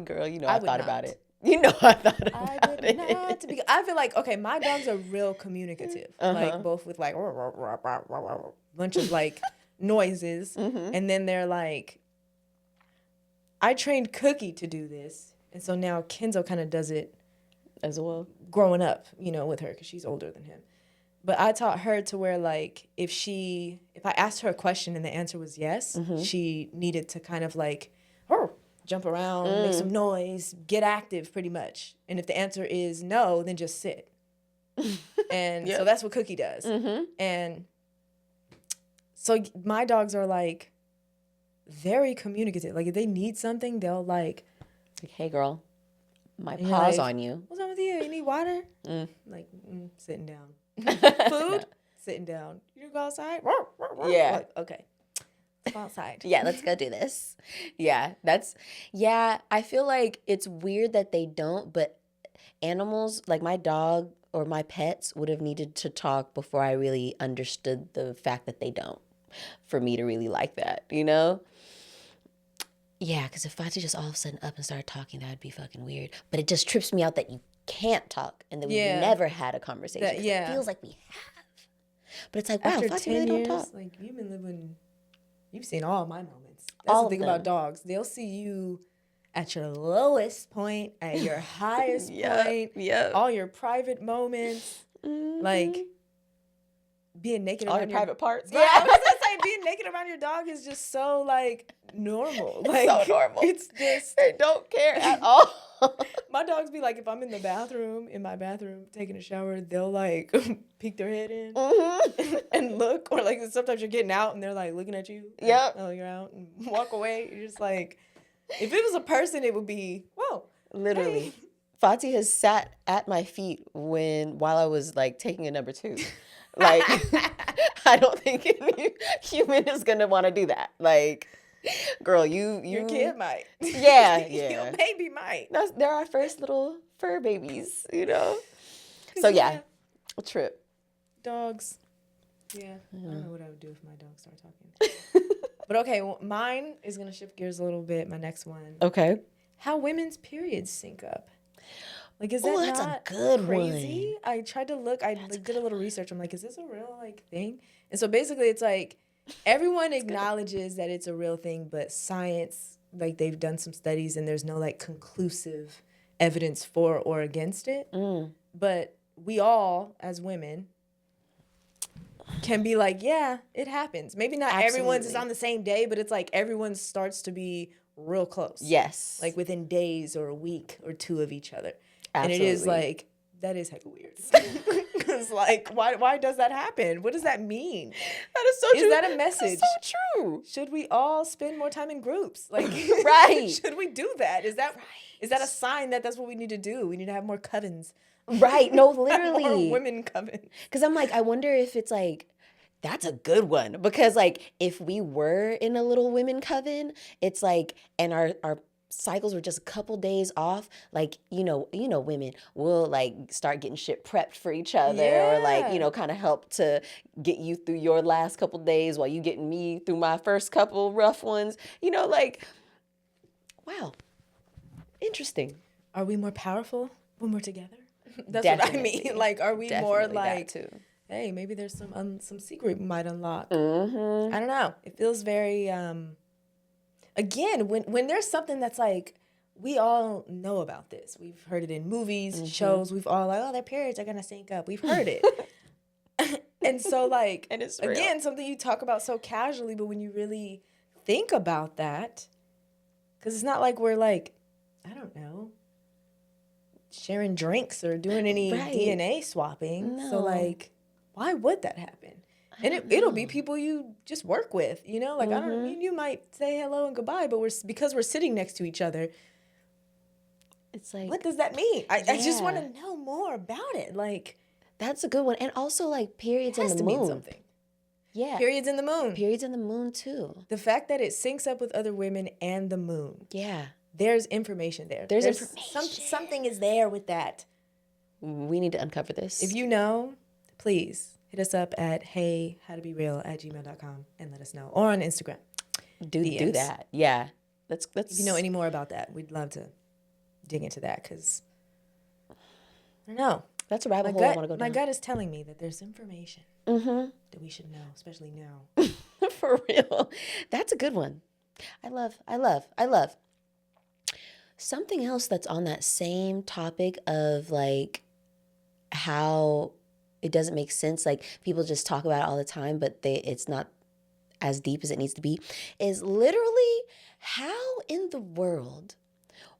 Girl, you know I thought about it. You know I thought about it. I feel like, okay, my dogs are real communicative, like both with like bunch of like noises, and then they're like, I trained Cookie to do this, and so now Kenzo kind of does it as well, growing up, you know, with her, because she's older than him. But I taught her to where, like, if I asked her a question and the answer was yes, she needed to kind of like, jump around, make some noise, get active pretty much. And if the answer is no, then just sit. And so that's what Cookie does. And so my dogs are like very communicative. Like, if they need something, they'll like, hey girl, my paw's like, on you. What's wrong with you? You need water? Like, sitting down. Food? Sitting down. You go outside? Yeah. Like, okay. Go outside. Yeah, let's go do this. Yeah, I feel like it's weird that they don't, but animals, like my dog or my pets, would have needed to talk before I really understood the fact that they don't, for me to really like that, you know? Yeah, because if Fati just all of a sudden up and started talking, that would be fucking weird. But it just trips me out that you can't talk and that we've never had a conversation. It feels like we have. But it's like, wow, after Fati 10 really years, don't talk. like, you've seen all my moments. That's the thing about dogs. They'll see you at your lowest point, at your highest point, all your private moments, like being naked all around your private parts. Yeah, I was gonna say, being naked around your dog is just so like normal. Like, it's so normal. It's just, they don't care at all. My dogs be like, if I'm in my bathroom taking a shower, they'll like peek their head in and look, or like sometimes you're getting out and they're like looking at you. Yep. Oh, you're out, and walk away. You're just like, if it was a person, it would be, whoa. Literally. Hey. Fati has sat at my feet while I was like taking a number 2. Like, I don't think any human is gonna want to do that. Like, Girl, Your kid might. Yeah, Your baby might. They're our first little fur babies, So Yeah. a trip. Dogs. Yeah. I don't know what I would do if my dog started talking. But okay, well, mine is going to shift gears a little bit. My next one. Okay. How women's periods sync up. Like, is that that's not a good crazy? one. I tried to look. I did a little research. I'm like, is this a real thing? And so basically, it's like everyone acknowledges that it's a real thing, but science, they've done some studies, and there's no conclusive evidence for or against it. But we all, as women, can be like, yeah, it happens. Maybe not everyone's is on the same day, but it's like everyone starts to be real close. Yes. Like within days or a week or two of each other. Absolutely. And it is that is hecka weird. Because why does that happen? What does that mean? That is so true. Is that a message? That's so true. Should we all spend more time in groups? Right. Should we do that? Is that a sign that that's what we need to do? We need to have more covens. Right. No, literally. More women covens. Because I'm like, I wonder if it's that's a good one. Because if we were in a little women coven, it's and our cycles were just a couple days off, women will start getting shit prepped for each other, or kind of help to get you through your last couple days while you getting me through my first couple rough ones. Wow. Interesting. Are we more powerful when we're together? That's Definitely. what I mean. Are we more too. Hey, maybe there's some secret we might unlock. Mm-hmm. I don't know. It feels very again, when there's something that's we all know about this. We've heard it in movies, shows. We've all their periods are gonna sync up. We've heard it. And so and it's real. Again, something you talk about so casually, but when you really think about that, because it's not like we're I don't know, sharing drinks or doing any DNA swapping. No. So why would that happen? And it'll be people you just work with, I don't. You might say hello and goodbye, but because we're sitting next to each other, it's what does that mean? I just want to know more about it. That's a good one, and also periods in the moon. Mean something. Yeah, periods in the moon. Periods in the moon too. The fact that it syncs up with other women and the moon. Yeah, there's information there. There's information. Something is there with that. We need to uncover this. If you know, please. Hit us up at heyhowtobereal@gmail.com and let us know. Or on Instagram. Do that. Yeah. That's If you know any more about that, we'd love to dig into that because I don't know. That's a rabbit hole I want to go down. My gut is telling me that there's information that we should know, especially now. For real. That's a good one. I love. Something else that's on that same topic of how it doesn't make sense. People just talk about it all the time, but it's not as deep as it needs to be, is literally how in the world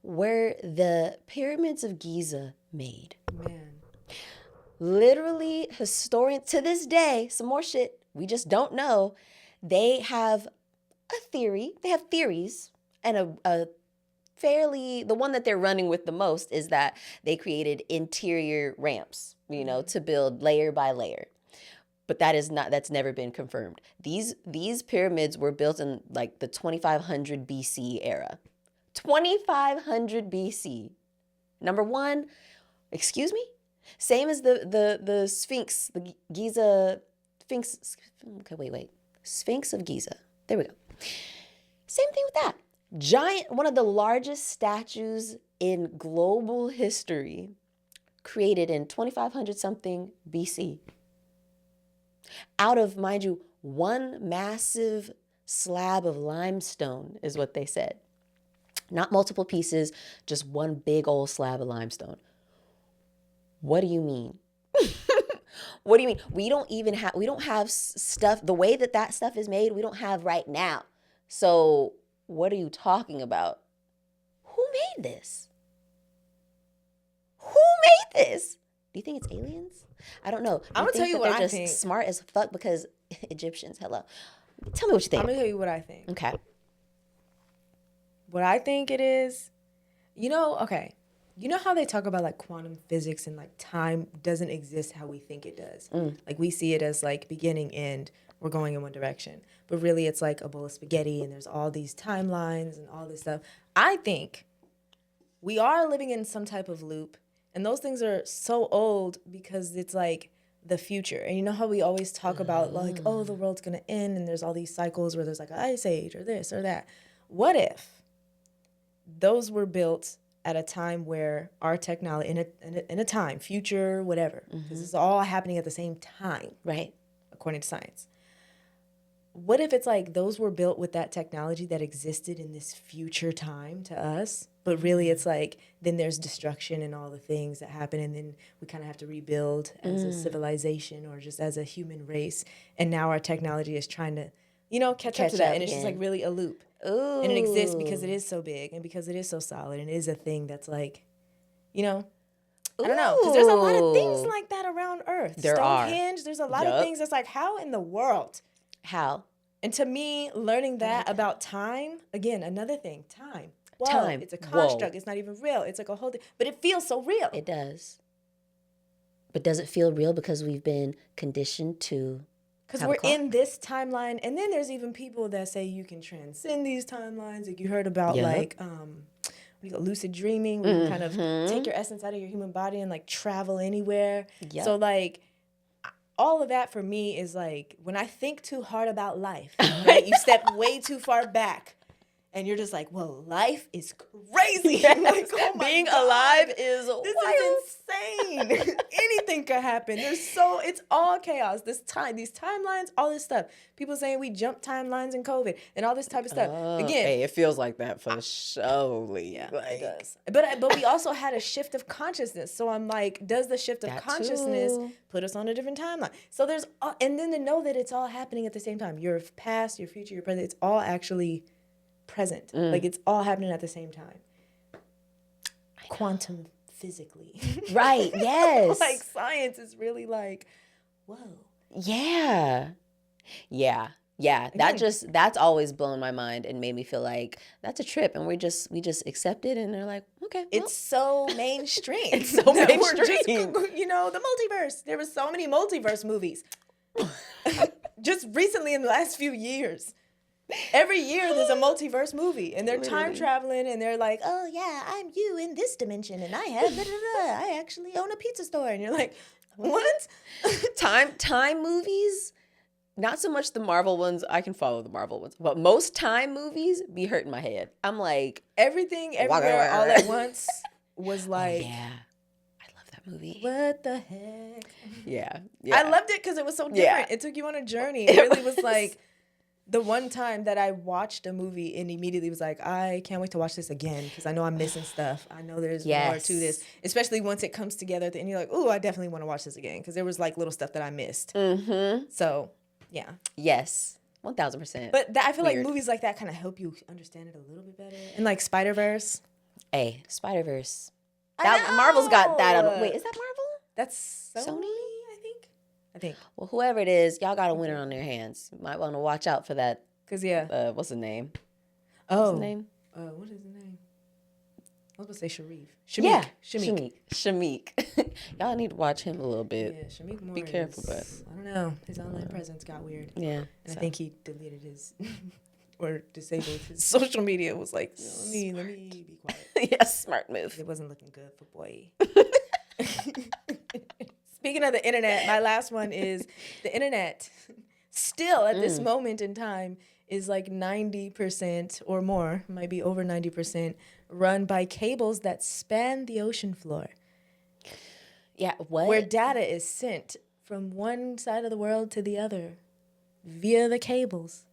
were the pyramids of Giza made? Man. Literally, historian to this day, some more shit we just don't know. They have a theory. They have theories, and a fairly, the one that they're running with the most is that they created interior ramps, to build layer by layer. But that's never been confirmed. These pyramids were built in the 2500 BC era. 2500 BC. Number one, excuse me? Same as the Sphinx, the Giza Sphinx. Okay, wait. Sphinx of Giza. There we go. Same thing with that. Giant, one of the largest statues in global history, created in 2500 something BC. Out of, mind you, one massive slab of limestone is what they said. Not multiple pieces, just one big old slab of limestone. What do you mean? What do you mean? We don't have stuff, the way that stuff is made, we don't have right now. So what are you talking about? Who made this? Who made this? Do you think it's aliens? I don't know. I'm gonna tell you what I think. They're just smart as fuck because Egyptians. Hello. Tell me what you think. I'm gonna tell you what I think. Okay. What I think it is, okay. You know how they talk about quantum physics and time doesn't exist how we think it does. We see it as beginning, end, we're going in one direction. But really, it's like a bowl of spaghetti, and there's all these timelines and all this stuff. I think we are living in some type of loop, and those things are so old because it's like the future. And you know how we always talk about like, oh, the world's gonna end, and there's all these cycles where there's like an ice age or this or that. What if those were built at a time where our technology, in a time, future, whatever, because it's all happening at the same time, Right. according to science. What if it's like those were built with that technology that existed in this future time to us, but really it's like then there's destruction and all the things that happen, and then we kind of have to rebuild as a civilization or just as a human race, and now our technology is trying to, catch up to that, and it's just like really a loop. Ooh. And it exists because it is so big and because it is so solid, and it is a thing that's like, I don't know, because there's a lot of things like that around Earth. There are. Stonehenge, there's a lot of things that's like, how in the world? How? And to me, learning that about time, again, another thing, time. Whoa, Time. it's a construct. Whoa. It's not even real. It's like a whole thing. But it feels so real. It does. But does it feel real because we've been conditioned to? Because we're in this timeline. And then there's even people that say you can transcend these timelines. Like you heard about like lucid dreaming, where you kind of take your essence out of your human body and like travel anywhere. Yep. So like all of that for me is like when I think too hard about life, right? You step way too far back. And you're just like, well, life is crazy. Yes. Like, oh my Being God, alive is this wild. is insane. Anything could happen. It's all chaos. These timelines, all this stuff. People saying we jumped timelines in COVID and all this type of stuff. Again, hey, it feels like that for surely. Yeah, like, it does. But we also had a shift of consciousness. So I'm like, does the shift of consciousness put us on a different timeline? So there's, and then to know that it's all happening at the same time. Your past, your future, your present, it's all actually present. Like it's all happening at the same time. Quantum physically. Right, yes. Like science is really like, whoa. Yeah. Yeah. Yeah. That's always blown my mind and made me feel like that's a trip, and we just accept it, and they're like, okay. Well. It's so mainstream. It's so mainstream. The multiverse. There were so many multiverse movies. Just recently in the last few years. Every year there's a multiverse movie, and they're time traveling, and they're like, oh yeah, I'm you in this dimension, and I have I actually own a pizza store, and you're like, what? Time movies, not so much the Marvel ones. I can follow the Marvel ones, but most time movies be hurting my head. I'm like, everything, everywhere, all at once was like, yeah. I love that movie. What the heck? Yeah. I loved it because it was so different. It took you on a journey. It really was like. The one time that I watched a movie and immediately was like, I can't wait to watch this again because I know I'm missing stuff. I know there's more to this, especially once it comes together at the end. You're like, ooh, I definitely want to watch this again because there was like little stuff that I missed. Mm-hmm. So, yeah. Yes, 1,000%. But I feel like movies like that kind of help you understand it a little bit better. And like Spider-Verse. Hey, Spider-Verse. Marvel's got that. Wait, is that Marvel? That's Sony? I think. Well, whoever it is, y'all got a winner on their hands. You might want to watch out for that. Because, what's his name? Oh. What's his name? What is his name? I was going to say Sharif. Shamik. Shamik. Y'all need to watch him a little bit. Yeah, Shamik Moore. Be careful, but. I don't know. His online presence got weird. Yeah. And I think he deleted his, or disabled his social media. It was like, let me be quiet. Yes, smart move. It wasn't looking good for boy. Speaking of the internet, my last one is the internet still at this moment in time is like 90% or more, might be over 90%, run by cables that span the ocean floor. Yeah, what? Where data is sent from one side of the world to the other via the cables.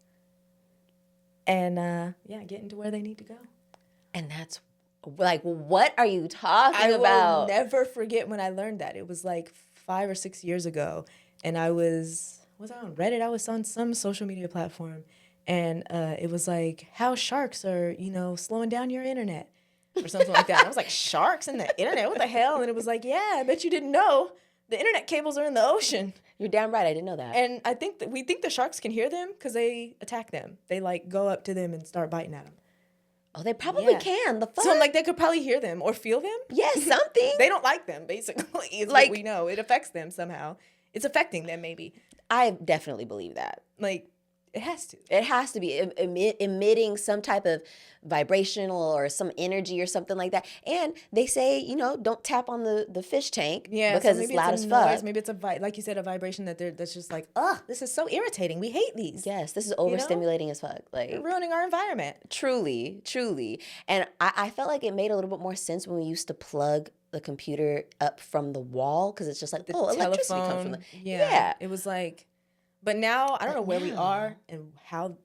And, getting to where they need to go. And that's like, what are you talking about? I will never forget when I learned that. It was like 5 or 6 years ago, and I was I on Reddit? I was on some social media platform, and it was like how sharks are, slowing down your internet or something like that. And I was like, sharks in the internet? What the hell? And it was like, yeah, I bet you didn't know the internet cables are in the ocean. You're damn right. I didn't know that. And I think we think the sharks can hear them because they attack them. They like go up to them and start biting at them. Oh, they probably can. The fuck? So I'm like, they could probably hear them or feel them. Yes, something. They don't like them, basically, is like, what we know. It affects them somehow. it's affecting them maybe. I definitely believe that. Like, it has to. It has to be emitting some type of vibrational or some energy or something like that. And they say, you know, don't tap on the fish tank because it's loud as fuck. Maybe it's like you said, a vibration that's just like, ugh, this is so irritating. We hate these. Yes, this is overstimulating as fuck. Like, you're ruining our environment. Truly, truly. And I felt like it made a little bit more sense when we used to plug the computer up from the wall, because it's just like, electricity comes from the... Yeah. It was like... But now, I don't know where we are and how,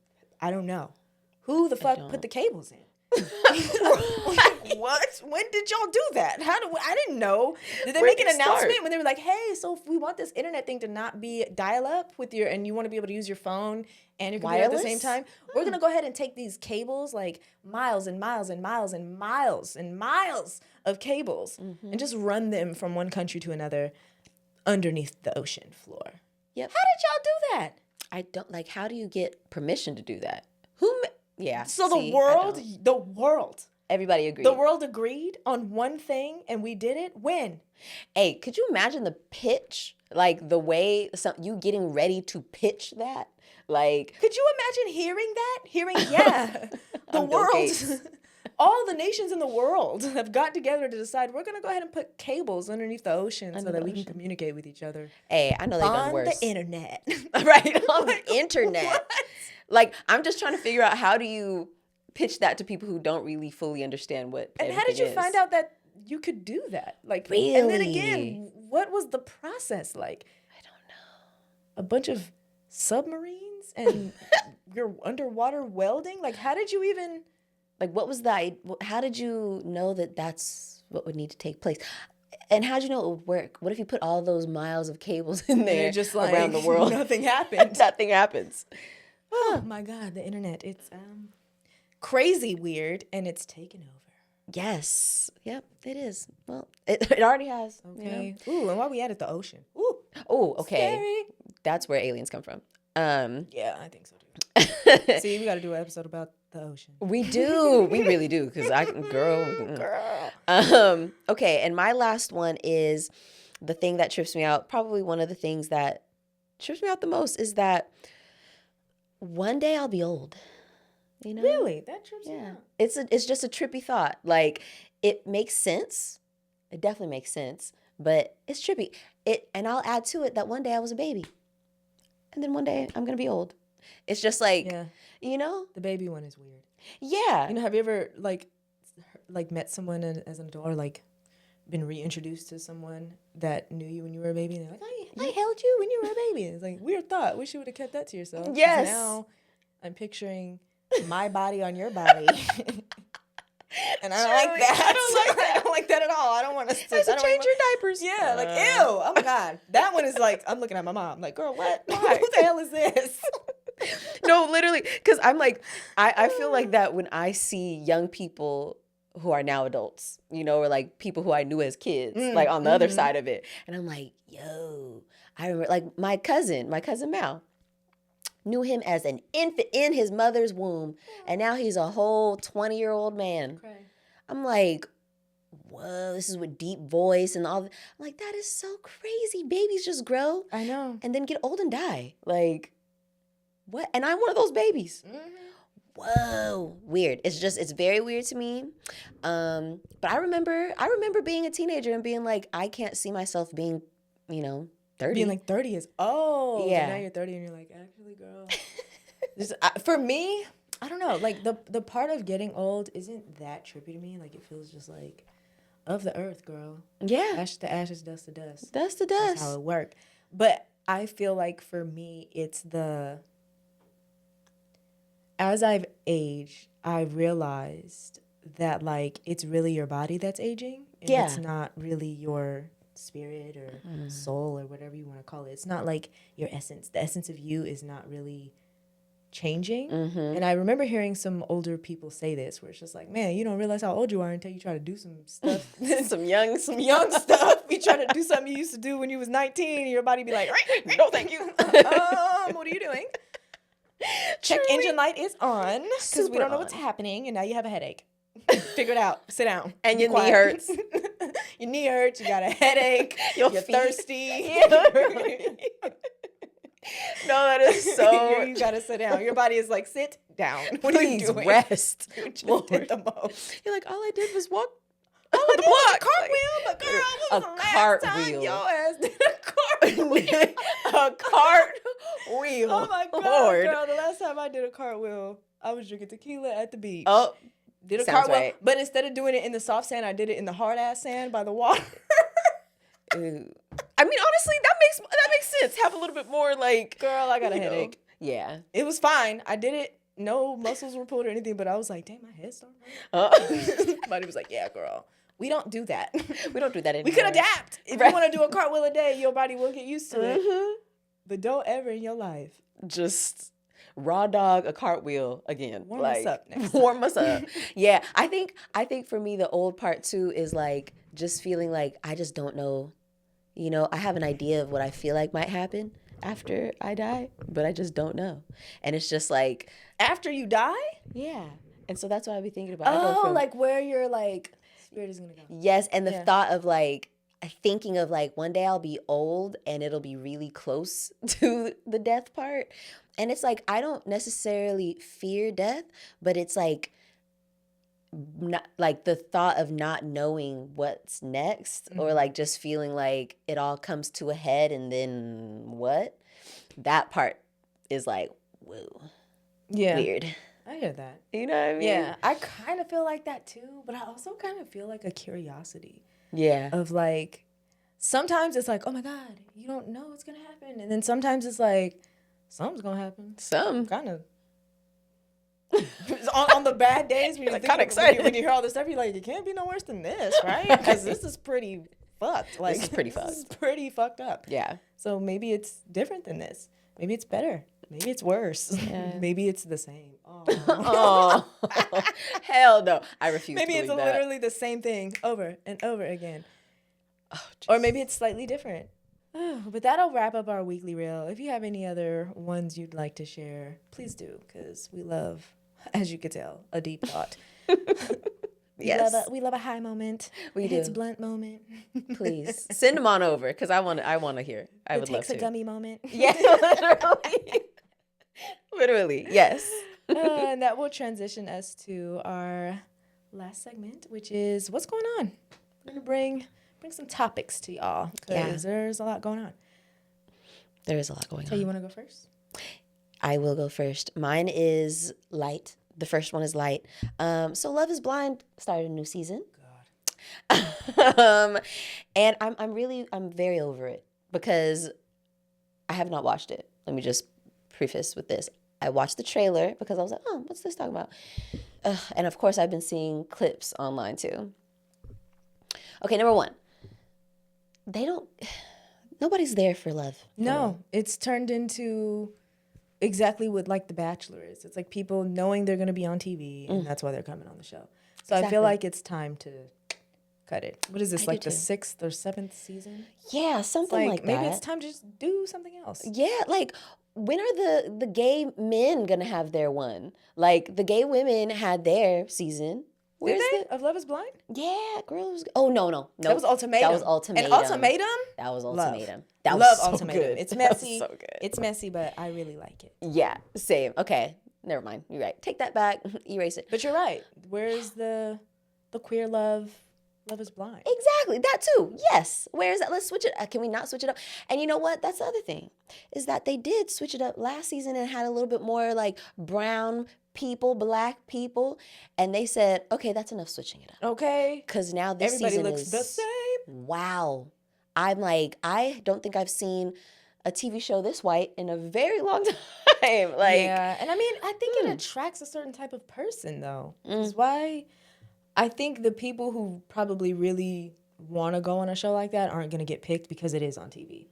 I don't know. Who the fuck put the cables in? What? When did y'all do that? I didn't know. Did they make an announcement when they were like, hey, so if we want this internet thing to not be dial up with and you want to be able to use your phone and your computer at the same time, we're going to go ahead and take these cables, like miles and miles and miles and miles and miles of cables, and just run them from one country to another underneath the ocean floor. Yep. How did y'all do that? I don't, like, how do you get permission to do that? Yeah. So the world. Everybody agreed. The world agreed on one thing and we did it? When? Hey, could you imagine the pitch? Like, the way you getting ready to pitch that? Like, could you imagine hearing that? The world, all the nations in the world have got together to decide we're going to go ahead and put cables underneath the ocean so that we can communicate with each other. Hey, I know they've done worse. On the internet. Right, on the internet. What? Like, I'm just trying to figure out, how do you pitch that to people who don't really fully understand what and how did you find out that you could do that? Like, really? And then again, what was the process like? I don't know. A bunch of submarines and you're underwater welding? Like, how did you even... Like, how did you know that that's what would need to take place? And how did you know it would work? What if you put all those miles of cables in there just like, around the world? Nothing happened. Nothing happens. Oh my God, the internet. It's crazy weird and it's taken over. Yes. Yep, it is. Well, it already has. Okay. You know? Ooh, and while we at it, the ocean. Ooh. Oh, okay. Scary. That's where aliens come from. Yeah, I think so too. See, we got to do an episode about the ocean. We do. We really do. Because girl. Okay, and my last one is the thing that trips me out. Probably one of the things that trips me out the most is that one day I'll be old. You know? Really? That trips me out. It's just a trippy thought. Like, it makes sense. It definitely makes sense. But it's trippy. And I'll add to it that one day I was a baby. And then one day I'm going to be old. It's just like, you know? The baby one is weird. Yeah. You know, have you ever, like met someone as an adult or, like, been reintroduced to someone that knew you when you were a baby? And they're like, I held you when you were a baby. And it's like, weird thought. Wish you would have kept that to yourself. Yes. Now I'm picturing my body on your body. And I don't like that. I don't like that at all. I don't want to change your diapers. Yeah, like, ew. Oh, my God. That one is like, I'm looking at my mom. Like, girl, what? Who the hell is this? No, literally. Because I'm like, I feel like that when I see young people who are now adults, you know, or like people who I knew as kids, like on the other side of it. And I'm like, yo, I remember, like, my cousin Mal. Knew him as an infant in his mother's womb, and now he's a whole 20-year-old man. Okay. I'm like, whoa, this is with deep voice and all. I'm like, that is so crazy. Babies just grow. I know. And then get old and die. Like, what? And I'm one of those babies. Whoa, weird. It's very weird to me. But I remember being a teenager and being like, I can't see myself being, 30. Being like 30 is, yeah. And now you're 30 and you're like, actually, girl. For me, I don't know. Like, the part of getting old isn't that trippy to me. Like, it feels just like, of the earth, girl. Yeah. Ash to ashes, dust to dust. Dust to dust. That's how it works. But I feel like for me, it's as I've aged, I've realized that, like, it's really your body that's aging. And it's not really your spirit or soul or whatever you want to call it. It's not like your essence. The essence of you is not really changing. And I remember hearing some older people say this, where it's just like, man, you don't realize how old you are until you try to do some stuff. some young stuff. You try to do something you used to do when you was 19 and your body be like, no, thank you. What are you doing? Check engine light is on because we don't know what's happening and now you have a headache. Figure it out. Sit down. And Be your knee quiet. hurts. Your knee hurts. You got a headache. Your You're feet. thirsty. No, that is so. You gotta sit down. Your body is like, sit down. What are you Please doing? rest. You just Lord. did the most. You're like, all I did was walk All the I did was a block. cartwheel, but girl, when was A the last time cartwheel. your ass did a cartwheel? A cartwheel. Oh my God, Lord. girl. The last time I did a cartwheel, I was drinking tequila at the beach. Oh, Did a sounds cartwheel, right. but instead of doing it in the soft sand, I did it in the hard ass sand by the water. ew. I mean, honestly, that makes sense. Have a little bit more like. Girl, I got a you know. headache. Yeah. It was fine. I did it. No muscles were pulled or anything, but I was like, damn, my head started hurting. Somebody was like, yeah, girl, we don't do that. We don't do that anymore. We can adapt. If Right. you want to do a cartwheel a day, your body will get used to it. Mhm. But don't ever in your life. Just raw dog a cartwheel again. Warm us up next Warm us up. Yeah, I think for me the old part too is like just feeling like I just don't know. You know, I have an idea of what I feel like might happen after I die, but I just don't know. And it's just like, After you die? yeah. And so that's what I'll be thinking about. I go Oh, from- like where your like spirit is gonna go. yes, and the Yeah. thought of like thinking of like one day I'll be old and it'll be really close to the death part. And it's like I don't necessarily fear death, but it's like not like the thought of not knowing what's next or Mhm. like just feeling like it all comes to a head and then what? That part is like, whoa, Yeah. weird. I hear that. You know what I mean? Yeah. I kind of feel like that too, but I also kind of feel like a curiosity Yeah. of like, sometimes it's like, oh my God, you don't know what's gonna happen. And then sometimes it's like, something's gonna happen. Some. Kind of. on the bad days when you're Like, thinking, kinda excited. when you hear all this stuff, you're like, it can't be no worse than this, right? Because this is pretty fucked. Like, is pretty This is pretty fucked up. Yeah. So maybe it's different than this. Maybe it's better. Maybe it's worse. Yeah. Maybe it's the same. Oh. Oh, hell no. I refuse Maybe to it's believe that. literally the same thing over and over again. Oh, Or maybe it's slightly different. But that'll wrap up our weekly reel. If you have any other ones you'd like to share, please do, because we love, as you could tell, a deep thought. Yes. We love a high moment. We a hits do. blunt moment. Please send them on over because I want to hear. I It would love takes a to. gummy moment. Yeah, literally. Literally, yes. And that will transition us to our last segment, which is what's going on. We're gonna bring some topics to y'all because there's a lot going on. There is a lot going So on. you want to go first? I will go first. Mine is light. The first one is light. So Love is Blind started a new season. And I'm very over it because I have not watched it. Let me just preface with this. I watched the trailer because I was like, oh, what's this talking about? And of course, I've been seeing clips online too. Okay, number one. Nobody's there for love. No, it's turned into exactly what like The Bachelor is. It's like people knowing they're gonna be on TV and that's why they're coming on the show. So I Exactly. feel like it's time to cut it. What is this, I like do the too. 6th or 7th season? Yeah, something like that. maybe it's time to just do something else. Yeah, like when are the gay men gonna have their one? Like the gay women had their season. Did Where's they? Of Love is Blind? Yeah, girls. Oh no. That was Ultimatum. That was Ultimatum. And Ultimatum? That was Love. Ultimatum. That Love was so Ultimatum. good. It's That was messy. so good. It's messy, but I really like it. Yeah, same. Okay, never mind. You're right. Take that back. Erase it. But you're right. Where's the queer love? Love is Blind. Exactly, that too. Yes. Where is that? Let's switch it. Can we not switch it up? And you know what? That's the other thing, is that they did switch it up last season and had a little bit more like brown people, black people, and they said, okay, that's enough switching it up. Okay. Because now this Everybody season looks is the same. wow. I'm like, I don't think I've seen a TV show this white in a very long time. Like, yeah, and I mean, I think it attracts a certain type of person, though. That's why I think the people who probably really want to go on a show like that aren't going to get picked because it is on TV.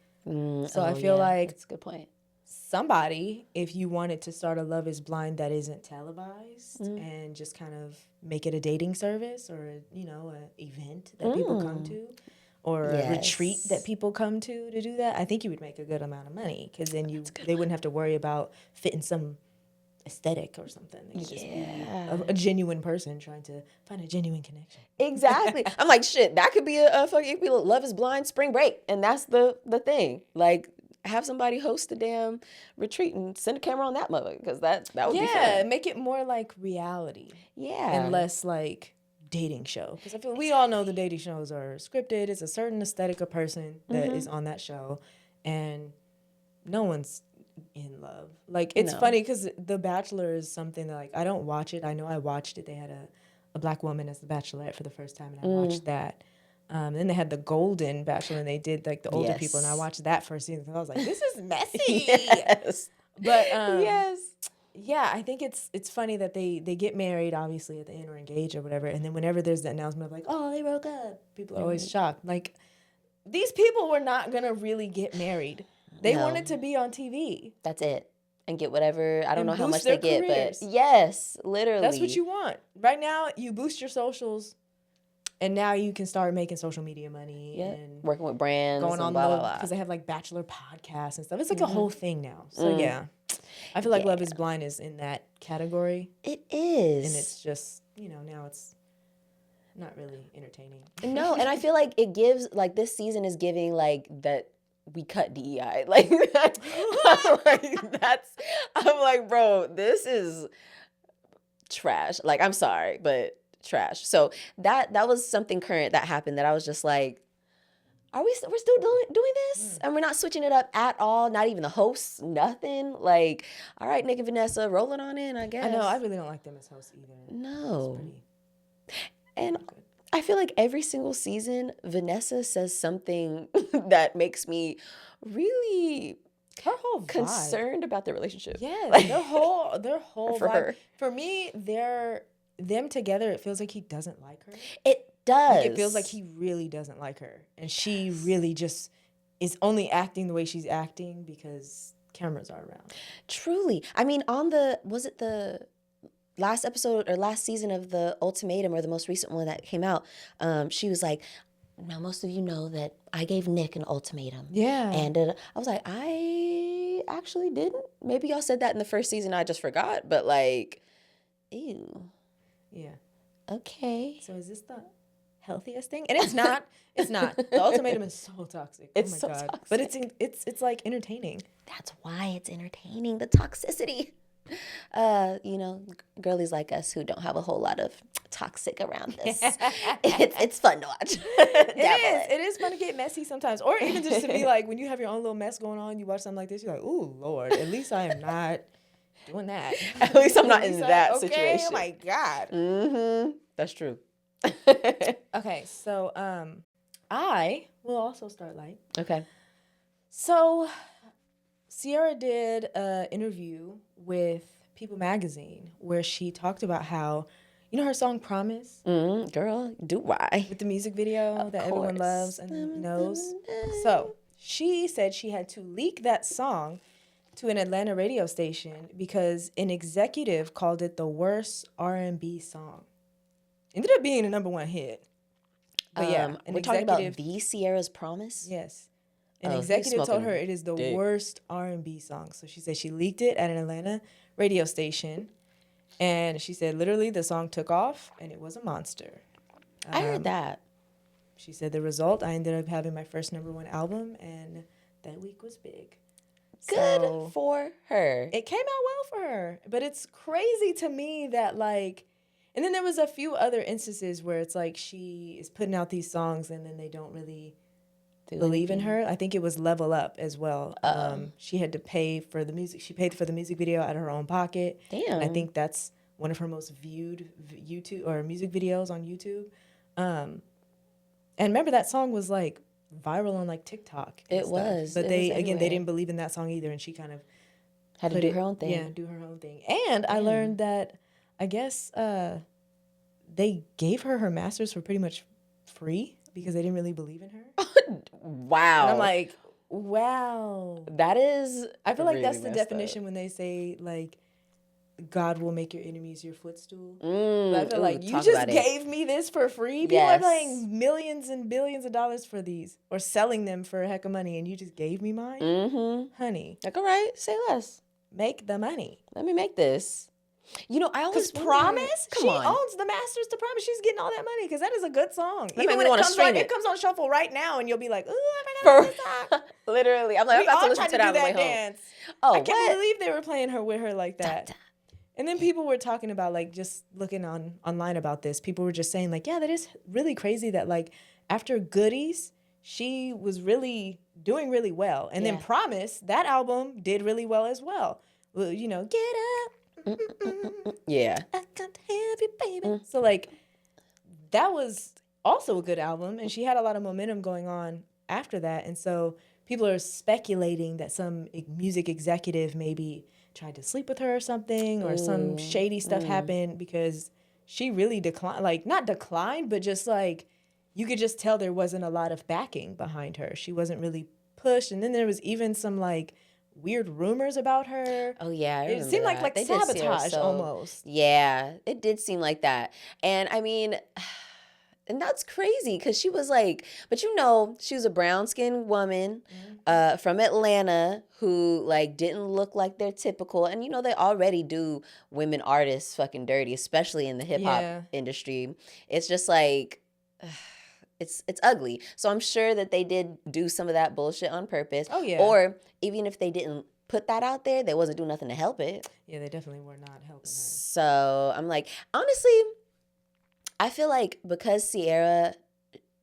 So I feel like that's a good point. somebody, if you wanted to start a Love is Blind that isn't televised and just kind of make it a dating service or, an event that people come to or a retreat that people come to do that, I think you would make a good amount of money because then they wouldn't have to worry about fitting some aesthetic or something. They could just be Yeah. a genuine person trying to find a genuine connection. Exactly. I'm like, shit, that could be a fucking, it could be Love is Blind spring break. And that's the thing. Like, have somebody host a damn retreat and send a camera on that mother, because that would be Yeah, fun. make it more like reality Yeah. and less like dating show. Because I feel we all know the dating shows are scripted. It's a certain aesthetic of person that is on that show, and no one's in love. Like, it's No. funny because The Bachelor is something that, like, I don't watch it. I know I watched it. They had a black woman as the Bachelorette for the first time, and I watched that. Then they had the Golden Bachelor, and they did like the older people, and I watched that first season. I was like, this is messy. Yes. But Yes. yeah, I think it's funny that they get married, obviously, at the end or engaged or whatever, and then whenever there's the announcement of like, oh, they broke up, people are always shocked. Like, these people were not gonna really get married. They No. wanted to be on TV. That's it. And get whatever, I don't And know how much boost they their get, careers. but yes, literally. That's what you want. Right now, you boost your socials, and now you can start making social media money and working with brands going and on blah, blah, blah. because they have like Bachelor podcasts and stuff. It's like a whole thing now. So yeah, I feel like Love is Blind is in that category, It is. and it's just, now it's not really entertaining. No, and I feel like it gives, like, this season is giving, like, that we cut DEI. Like, I'm like, bro, this is trash. Like, I'm sorry, but trash. So that was something current that happened that I was just like, we're still doing this? And we're not switching it up at all, not even the hosts, nothing. Like, all right, Nick and Vanessa, rolling on in, I guess. I know, I really don't like them as hosts either. No. It's And pretty good. I feel like every single season, Vanessa says something that makes me really Her whole vibe. concerned about their relationship. Yeah, Like, their whole for vibe. her. For me, them together, it feels like he doesn't like her. It does. Like, it feels like he really doesn't like her, and she really just is only acting the way she's acting because cameras are around. Truly. I mean, was it the last episode or last season of The Ultimatum, or the most recent one that came out, she was like, now most of you know that I gave Nick an ultimatum. Yeah. And I was like, I actually didn't. Maybe y'all said that in the first season, I just forgot. But like, ew. Yeah. Okay. So is this the healthiest thing? And it's not. It's not. The ultimatum is so toxic. It's oh my so God. toxic. But it's like entertaining. That's why it's entertaining, the toxicity. Girlies like us who don't have a whole lot of toxic around this. it's fun to watch. It is fun to get messy sometimes. Or even just to be like, when you have your own little mess going on, you watch something like this, you're like, ooh, Lord, at least I am not doing that. At least I'm not in that okay? situation. Oh my God. Mm-hmm. That's true. Okay, so I will also start light. Okay. So Sierra did an interview with People Magazine where she talked about how, her song Promise? Girl, do I? With the music video that everyone course. loves and knows. So she said she had to leak that song to an Atlanta radio station because an executive called it the worst R&B song. Ended up being a #1 hit. But yeah, we're talking about the Sierra's Promise? Yes. An Oh, executive he's told her smoking it is the dick. worst R&B song. So she said she leaked it at an Atlanta radio station. And she said literally the song took off and it was a monster. I heard that. She said the result, I ended up having my first #1 album and that week was big. Good So for her. it came out well for her. But it's crazy to me that and then there was a few other instances where it's like she is putting out these songs and then they don't really believe in her. I think it was Level Up as well. She had to pay for the music. She paid for the music video out of her own pocket. Damn. And I think that's one of her most viewed YouTube or music videos on YouTube. And remember that song was like viral on like TikTok. And It stuff. was. But It they was everywhere. didn't believe in that song either, and she kind of Had to do her own thing. Yeah, do her own thing. And I learned that I guess they gave her masters for pretty much free because they didn't really believe in her. Wow. And I'm like, wow. That is. I feel like that's really the messed definition when they say like God will make your enemies your footstool. up. I feel like you just gave me this for free. People Yes. are paying millions and billions of dollars for these or selling them for a heck of money and you just gave me mine? Mm-hmm. Honey. Like, all right, say less. make the money. Let me make this. You know, I Because always wonder- Promise, Come she on. owns the masters to Promise. She's getting all that money because that is a good song. That Even made when me wanna it comes stream on, it. it comes on shuffle right now, and you'll be like, "Ooh, I forgot about this song." Literally, I'm like, We I'm about to all listen tried to to that do on the way that home. dance. Oh, I can't what? believe they were playing her with her like that. Da, da. And then people were talking about, like, just looking online about this. People were just saying, like, yeah, that is really crazy that, like, after Goodies, she was really doing really well. And then Yeah. Promise, that album did really well as well. Well, you know, get up. Yeah. I got to have you, baby. So, like, that was also a good album. And she had a lot of momentum going on after that. And so people are speculating that some music executive maybe tried to sleep with her or something, or some shady stuff happened because she really declined, like, not declined, but just like, you could just tell there wasn't a lot of backing behind her. She wasn't really pushed. And then there was even some like weird rumors about her. Oh yeah, I It remember seemed that. like They did see her sabotage almost. Yeah, it did seem like that. And I mean, and that's crazy because she was like, but you know, she was a brown-skinned woman from Atlanta who like didn't look like their typical. And you know, they already do women artists fucking dirty, especially in the hip hop Yeah. industry. It's just like. It's ugly. So I'm sure that they did do some of that bullshit on purpose. Oh, yeah. Or even if they didn't put that out there, they wasn't doing nothing to help it. Yeah, they definitely were not helping her. So I'm like, honestly, I feel like because Sierra,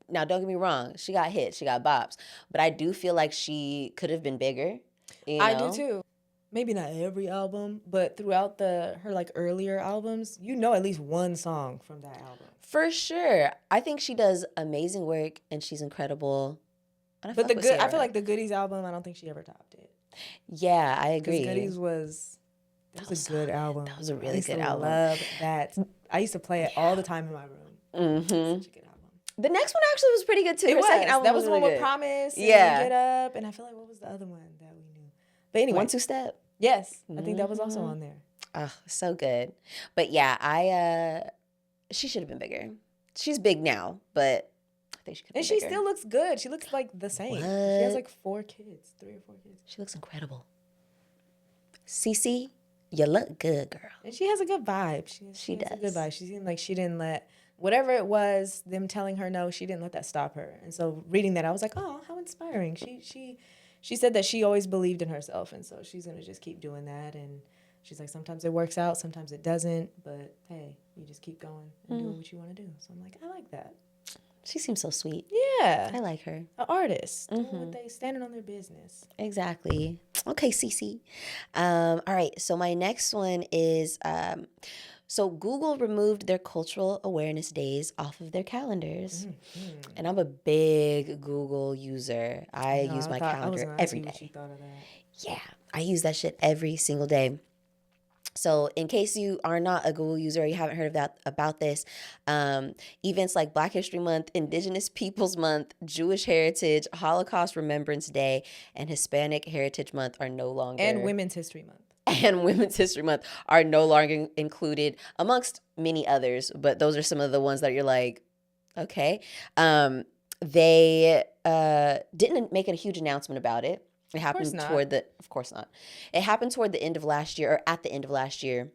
now don't get me wrong, she got hits, she got bops, but I do feel like she could have been bigger. You know? I do too. Maybe not every album, but throughout her like earlier albums, you know at least one song from that album. For sure. I think she does amazing work and she's incredible. And But I feel like the Goodies album, I don't think she ever topped it. Yeah, I agree. Because Goodies was a good album. That was a really I used good to album. Love that. I used to play it all the time in my room. Such a good album. The next one actually was pretty good too. Her second album that was was the really one good. with Promise. And Yeah. Get Up, and I feel like what was the other one that we knew? But anyway, 1-2 Step. Yes, I think that was also on there. Oh, so good. But yeah, she should have been bigger. She's big now, but I think she could have been And she bigger. still looks good. She looks like the same. She has like 4 kids, 3 or 4 kids. She looks incredible. Cece, you look good, girl. And she has a good vibe. She has a good does. vibe. She seemed like she didn't let whatever it was, them telling her no, she didn't let that stop her. And so reading that, I was like, oh, how inspiring. She said that she always believed in herself, and so she's gonna just keep doing that. And she's like, sometimes it works out, sometimes it doesn't, but hey, you just keep going and doing what you want to do. So I'm like, I like that. She seems so sweet. Yeah, I like her. an artist, doing what they standing on their business. Exactly. Okay, Cece. All right, so my next one is so Google removed their cultural awareness days off of their calendars. And I'm a big Google user. I use my calendar every day. What you thought of that. Yeah, I use that shit every single day. So in case you are not a Google user or you haven't heard about this, events like Black History Month, Indigenous Peoples Month, Jewish Heritage, Holocaust Remembrance Day, and Hispanic Heritage Month are no longer... And Women's History Month. And Women's History Month are no longer included amongst many others, but those are some of the ones that you're like, okay. They didn't make a huge announcement about it. It happened of course not. It happened toward the end of last year, or at the end of last year.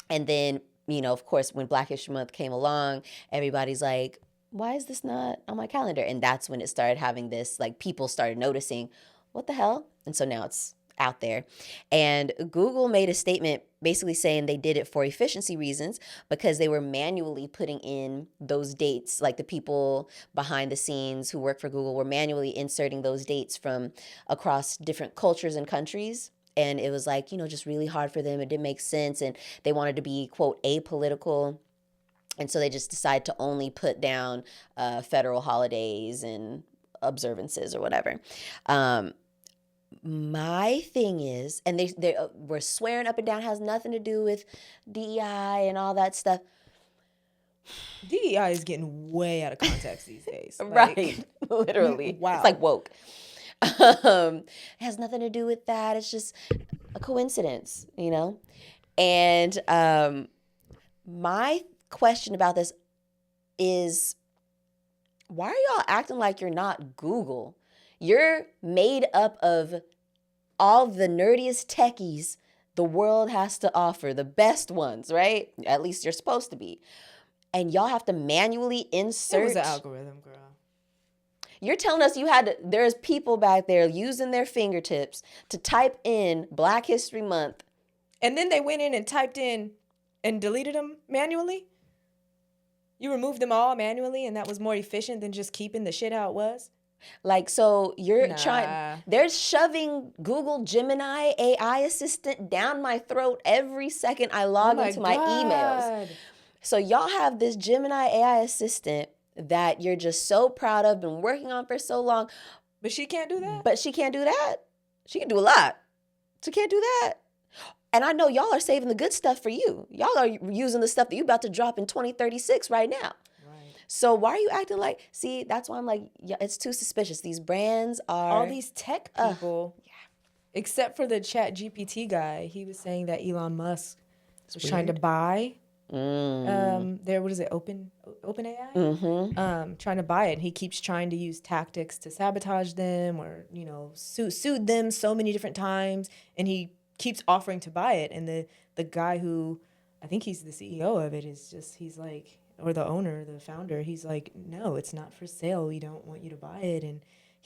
And then, you know, of course, when Black History Month came along, everybody's like, why is this not on my calendar? And that's when it started having this, like, people started noticing, what the hell? And so now it's out there. And Google made a statement basically saying they did it for efficiency reasons because they were manually putting in those dates. Like the people behind the scenes who work for Google were manually inserting those dates from across different cultures and countries. And it was like, you know, just really hard for them. It didn't make sense. And they wanted to be, quote, apolitical. And so they just decided to only put down federal holidays and observances or whatever. My thing is, and they were swearing up and down, has nothing to do with DEI and all that stuff. DEI is getting way out of context these days. Right. Literally. Wow. It's like woke. It has nothing to do with that. It's just a coincidence, you know? And my question about this is, why are y'all acting like you're not Google? You're made up of all the nerdiest techies the world has to offer, the best ones, right? At least you're supposed to be. And y'all have to manually insert. It was an algorithm, girl. You're telling us there's people back there using their fingertips to type in Black History Month. And then they went in and typed in and deleted them manually? You removed them all manually and that was more efficient than just keeping the shit how it was? Like, so you're Nah. they're shoving Google Gemini AI assistant down my throat every second I log into my emails. So y'all have this Gemini AI assistant that you're just so proud of, been working on for so long. But she can't do that? But she can't do that. She can do a lot. She can't do that. And I know y'all are saving the good stuff for you. Y'all are using the stuff that you're about to drop in 2036 right now. So why are you acting like, see, that's why I'm like, yeah, it's too suspicious. These brands are. All these tech people, except for the Chat GPT guy, he was saying that Elon Musk was trying to buy, what is it, OpenAI? Mm-hmm. Trying to buy it. And he keeps trying to use tactics to sabotage them or, sued them so many different times. And he keeps offering to buy it. And the guy who, I think he's the CEO of it, he's like, or the owner, the founder, he's like, no, it's not for sale. We don't want you to buy it. And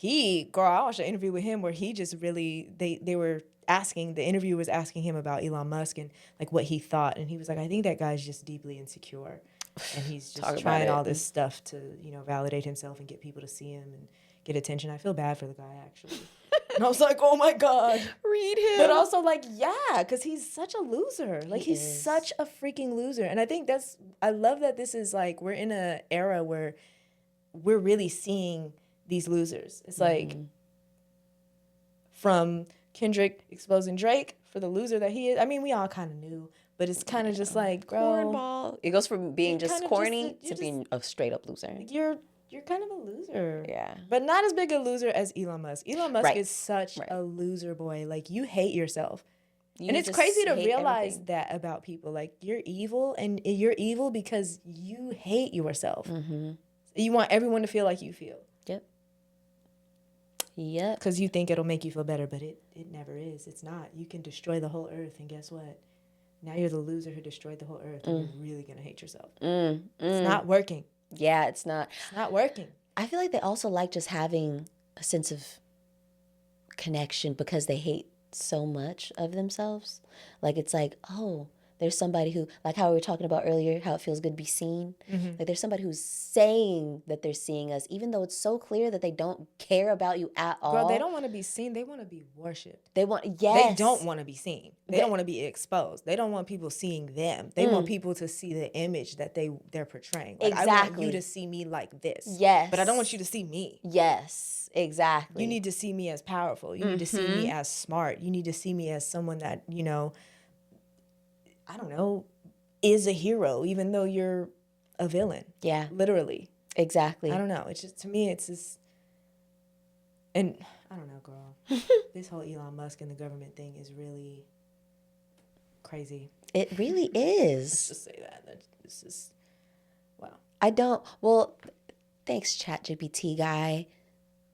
I watched an interview with him where he just really, they were asking, the interviewer was asking him about Elon Musk and like what he thought. And he was like, I think that guy's just deeply insecure. And he's just trying all this stuff to, validate himself and get people to see him and get attention. I feel bad for the guy, actually. And I was like, oh my God. Read him. But also like, yeah, because he's such a loser. Like he's such a freaking loser. And I think I love that this is like, we're in an era where we're really seeing these losers. It's like from Kendrick exposing Drake for the loser that he is. I mean, we all kind of knew, but it's kind of just like, bro. Cornball. It goes from being just corny to being a straight up loser. You're kind of a loser. Yeah. But not as big a loser as Elon Musk. Elon Musk is such a loser boy. Like, you hate yourself. And it's crazy to realize that about people. Like, you're evil, and you're evil because you hate yourself. Mm-hmm. You want everyone to feel like you feel. Yep. Because you think it'll make you feel better, but it never is. It's not. You can destroy the whole earth, and guess what? Now you're the loser who destroyed the whole earth, and you're really going to hate yourself. It's not working. Yeah, it's not. It's not working. I feel like they also like just having a sense of connection because they hate so much of themselves. Like, it's like, oh, there's somebody who, like how we were talking about earlier, how it feels good to be seen. Mm-hmm. Like, there's somebody who's saying that they're seeing us, even though it's so clear that they don't care about you at all. Girl, they don't want to be seen. They want to be worshipped. They don't want to be seen. They don't want to be exposed. They don't want people seeing them. They want people to see the image that they're portraying. Like, exactly. I want you to see me like this. Yes. But I don't want you to see me. Yes, exactly. You need to see me as powerful. You need to see me as smart. You need to see me as someone that, I don't know, is a hero, even though you're a villain. Yeah. Literally. Exactly. I don't know. It's just, to me, it's just, and I don't know, girl. This whole Elon Musk and the government thing is really crazy. It really is. Let's just say that. It's just, wow. Thanks, ChatGPT guy.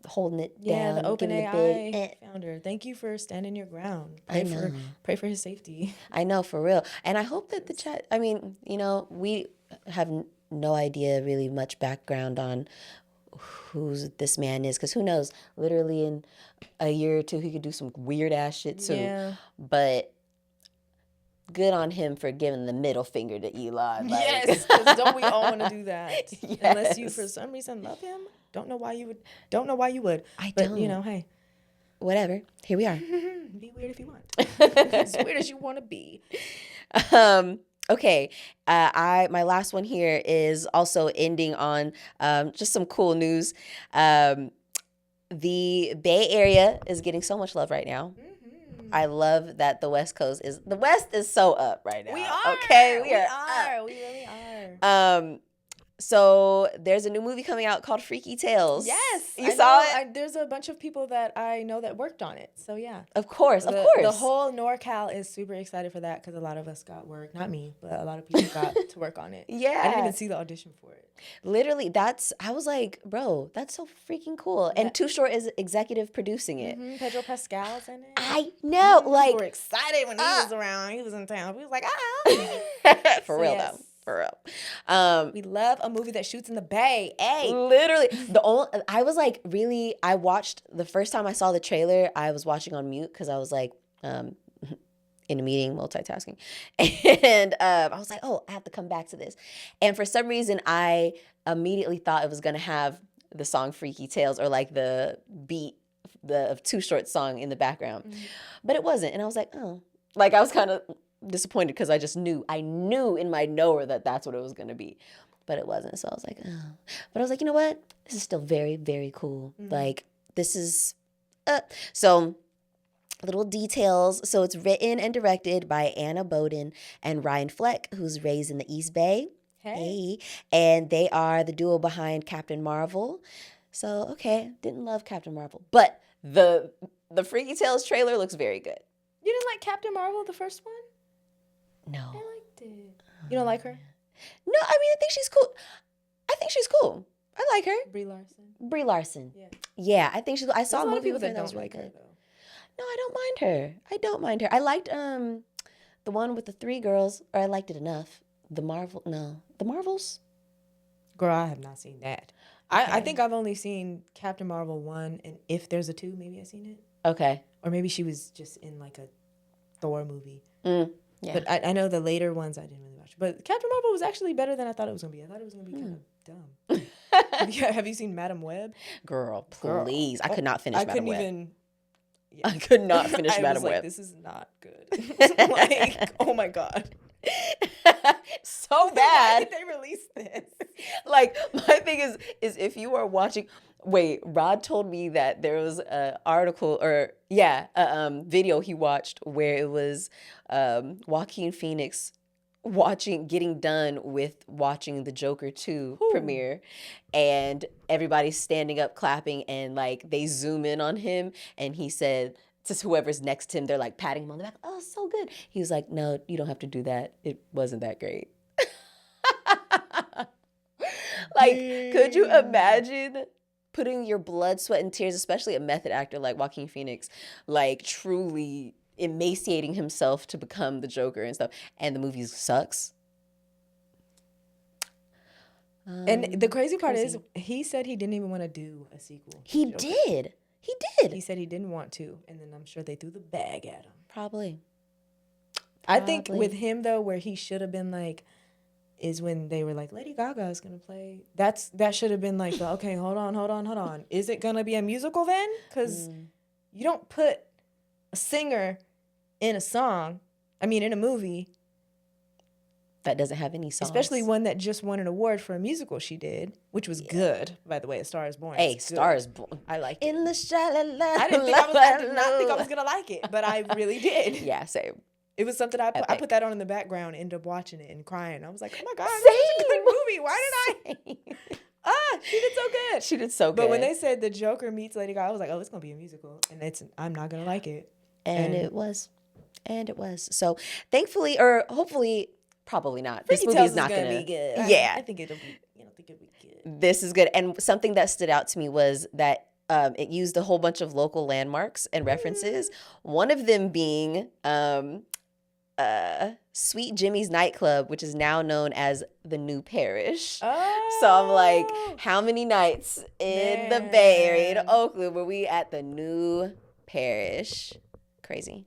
Holding it down. Yeah, the OpenAI founder. Thank you for standing your ground. Pray for his safety. I know, for real. And I hope that we have no idea really much background on who this man is, because who knows? Literally in a year or two, he could do some weird ass shit too. Yeah. But good on him for giving the middle finger to Elon. Like. Yes, because don't we all want to do that? Yes. Unless you, for some reason, love him. Don't know why you would. I don't. Hey. Whatever. Here we are. Be weird if you want. As weird as you want to be. Okay. My last one here is also ending on just some cool news. The Bay Area is getting so much love right now. I love that the West is so up right now. We are. Okay, we are up. We really are. So there's a new movie coming out called Freaky Tales. Yes, You saw it? There's a bunch of people that I know that worked on it. So yeah, Of course. the whole NorCal is super excited for that because a lot of us got work. Not me, but a lot of people got to work on it. Yeah. I didn't even see the audition for it. Literally, I was like, bro, that's so freaking cool. And Too Short is executive producing it. Pedro Pascal's in it. I know, We were excited when he was around. He was in town. We was like, For So real yes. though. For real. We love a movie that shoots in the Bay. Hey. Literally, I was like, really, I watched, the first time I saw the trailer, I was watching on mute because I was like, in a meeting, multitasking. And I was like, oh, I have to come back to this. And for some reason, I immediately thought it was going to have the song Freaky Tales or like the beat, the Too Short song in the background. Mm-hmm. But it wasn't. And I was like, oh. Like, I was kind of disappointed because I knew in my knower that that's what it was going to be. But it wasn't. So I was like, oh. But I was like, you know what? This is still very, very cool. Mm-hmm. Like, this is, so... Little details. So it's written and directed by Anna Boden and Ryan Fleck, who's raised in the East Bay. Hey. And they are the duo behind Captain Marvel. So, okay, didn't love Captain Marvel. But the Freaky Tales trailer looks very good. You didn't like Captain Marvel, the first one? No. I liked it. You don't like her? No, I mean, I think she's cool. I like her. Brie Larson. Yeah, I think she's cool. I saw a movie with her that was really good. No, I don't mind her. I liked the one with the 3 girls, or I liked it enough. The Marvels? Girl, I have not seen that. Okay. I think I've only seen Captain Marvel 1, and if there's a 2, maybe I've seen it. Okay. Or maybe she was just in like a Thor movie. Yeah. But I know the later ones I didn't really watch. But Captain Marvel was actually better than I thought it was going to be. I thought it was going to be kind of dumb. Have you seen Madam Web? Girl, please. I could not finish Madam Web. Yeah. I could not finish Madam Web. This is not good. Like, oh my God. So bad. Why did they release this? Like, my thing is if you are watching, Rod told me that there was an article or a video he watched where it was Joaquin Phoenix getting done with watching the Joker 2 premiere, and everybody's standing up clapping, and like they zoom in on him, and he said to whoever's next to him, they're like patting him on the back, oh, so good. He was like, no, you don't have to do that, it wasn't that great. Like, could you imagine putting your blood, sweat, and tears, especially a method actor like Joaquin Phoenix, like truly emaciating himself to become the Joker and stuff, and the movie sucks? And the crazy part is, he said he didn't even want to do a sequel. He did. He said he didn't want to, and then I'm sure they threw the bag at him. Probably. I think with him though, where he should have been like, is when they were like, Lady Gaga is gonna play. That should have been like, okay, hold on. Is it gonna be a musical then? Because you don't put a singer in a movie that doesn't have any songs, especially one that just won an award for a musical she did, which was good, by the way. A Star Is Born. Hey, Star Is Born. I liked it. In the sha-la-la. I did not think I was gonna like it, but I really did. Yeah, same. It was something I put that on in the background, ended up watching it and crying. I was like, oh my God, this is a good movie. Why did I? She did so good. She did so good. But when they said the Joker meets Lady Gaga, I was like, oh, it's gonna be a musical, and I'm not gonna like it. And it was. So thankfully, or hopefully, probably not. This movie is not gonna be good. Yeah, I think it'll be. I think it'll be good. This is good. And something that stood out to me was that it used a whole bunch of local landmarks and references. One of them being Sweet Jimmy's nightclub, which is now known as the New Parish. Oh. So I'm like, how many nights in the Bay Area in Oakland were we at the New Parish? Crazy.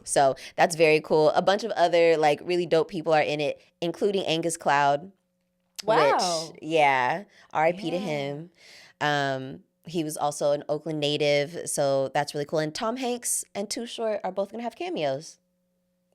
So that's very cool. A bunch of other like really dope people are in it, including Angus Cloud. Wow. Which, R.I.P. to him. He was also an Oakland native, so that's really cool. And Tom Hanks and Too Short are both going to have cameos,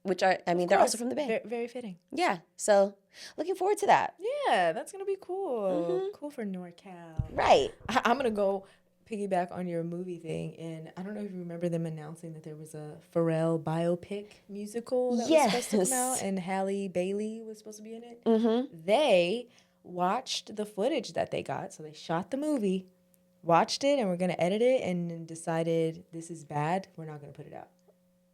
which are, they're also from the Bay. Very, very fitting. Yeah, so looking forward to that. Yeah, that's going to be cool. Mm-hmm. Cool for NorCal. Right. I'm going to go piggyback on your movie thing, and I don't know if you remember them announcing that there was a Pharrell biopic musical that was supposed to come out, and Halle Bailey was supposed to be in it. Mm-hmm. They watched the footage that they got. So they shot the movie, watched it, and we're going to edit it, and then decided this is bad. We're not going to put it out.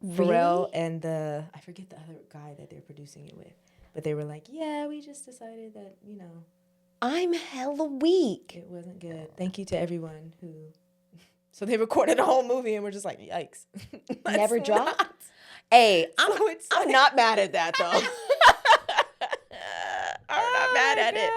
Really? Pharrell and I forget the other guy that they're producing it with. But they were like, yeah, we just decided that, I'm hella weak. it wasn't good. Thank you to everyone who. So they recorded a whole movie and we're just like, yikes. Never dropped? Hey, I'm not mad at that, though. I'm not mad at it.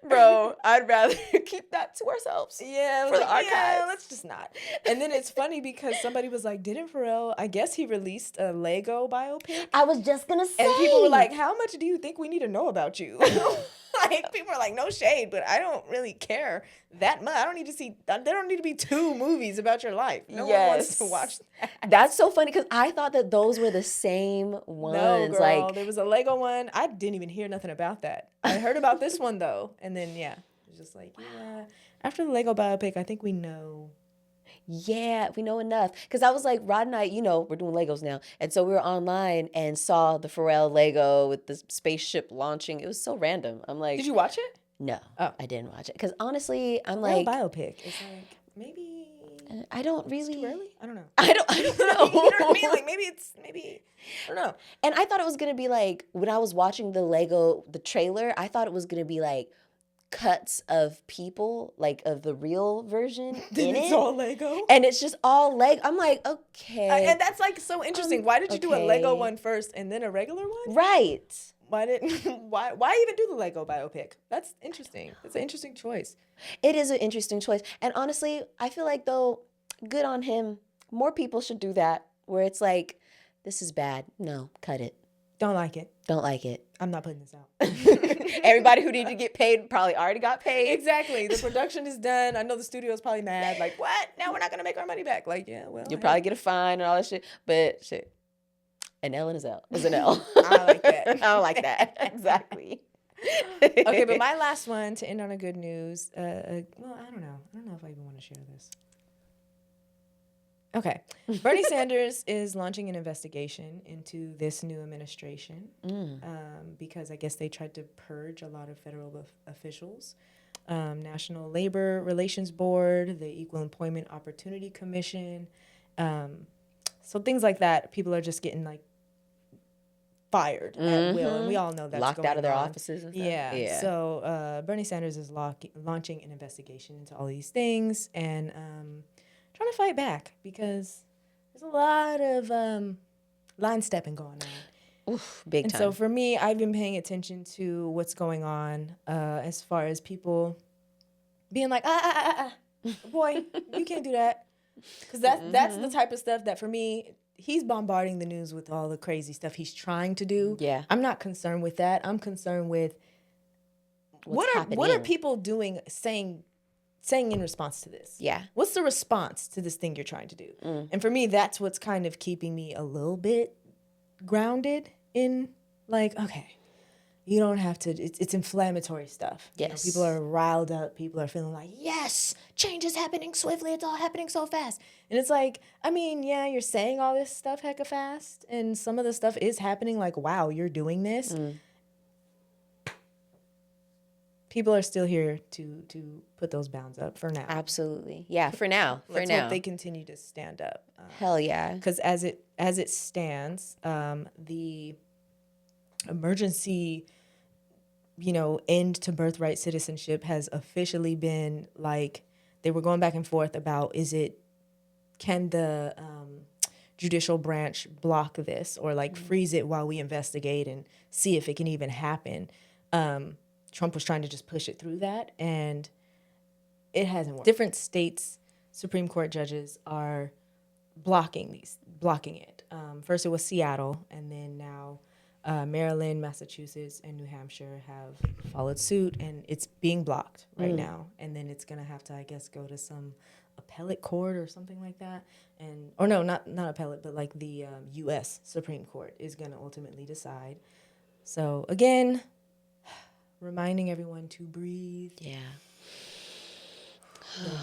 Bro, I'd rather keep that to ourselves. Yeah, for the archives. Yeah, let's just not. And then it's funny because somebody was like, didn't Pharrell, I guess he released a Lego biopic. I was just going to say. And people were like, how much do you think we need to know about you? Like, people are like, no shade, but I don't really care that much. I don't need to see, there don't need to be 2 movies about your life. No one wants to watch that. That's so funny because I thought that those were the same ones. No, girl, like, there was a Lego one. I didn't even hear nothing about that. I heard about this one, though. And then, yeah, it was just like, yeah. After the Lego biopic, I think we know. Yeah, we know enough. Because I was like, Rod and I, we're doing Legos now. And so we were online and saw the Pharrell Lego with the spaceship launching. It was so random. I'm like. Did you watch it? No, I didn't watch it. Because honestly, I'm Pharrell like. biopic. It's like, maybe. I don't really. It's too early? I don't know. I don't know. You know what I mean? Like, maybe, I don't know. And I thought it was going to be like, when I was watching the trailer, I thought it was going to be like cuts of people, like of the real version in It's it. all Lego? And it's just all Lego. I'm like, okay. And that's like so interesting. Why did you do a Lego one first and then a regular one? Right. Why even do the Lego biopic? That's interesting. It's an interesting choice. It is an interesting choice. And honestly, I feel like, though, good on him. More people should do that, where it's like, this is bad. No, cut it. Don't like it. Don't like it. I'm not putting this out. Everybody who needed to get paid probably already got paid. Exactly. The production is done. I know the studio's probably mad. Like, what? Now we're not going to make our money back. Like, yeah, well. You'll probably get a fine and all that shit. But shit. An L is an L. I like that. I don't like that. Exactly. Okay, but my last one to end on a good news. Well, I don't know. I don't know if I even want to share this. Okay. Bernie Sanders is launching an investigation into this new administration because I guess they tried to purge a lot of federal officials. National Labor Relations Board, the Equal Employment Opportunity Commission. So things like that. People are just getting like fired at will, and we all know that's locked out of their offices and stuff. Yeah. So Bernie Sanders is launching an investigation into all these things and trying to fight back because there's a lot of line stepping going on. Oof, big time. And so for me, I've been paying attention to what's going on as far as people being like, boy, you can't do that. Because that's the type of stuff that for me, he's bombarding the news with all the crazy stuff he's trying to do. Yeah. I'm not concerned with that. I'm concerned with what are people doing, saying in response to this? Yeah. What's the response to this thing you're trying to do? And for me, that's what's kind of keeping me a little bit grounded in like, okay, you don't have to, it's inflammatory stuff. Yes. People are riled up. People are feeling like, yes, change is happening swiftly. It's all happening so fast. And it's like, I mean, yeah, you're saying all this stuff hecka fast. And some of the stuff is happening like, wow, you're doing this. People are still here to put those bounds up for now. Absolutely. Yeah, for now. Let's hope they continue to stand up. Hell yeah. Because as it stands, the emergency, end to birthright citizenship has officially been like, they were going back and forth about, can the judicial branch block this or like freeze it while we investigate and see if it can even happen. Trump was trying to just push it through that, and it hasn't worked. Different states' Supreme Court judges are blocking it. First it was Seattle, and then now Maryland, Massachusetts, and New Hampshire have followed suit, and it's being blocked right now. And then it's gonna have to, I guess, go to some appellate court or something like that. Or no, not appellate, but like the U.S. Supreme Court is gonna ultimately decide. So again, reminding everyone to breathe. Yeah.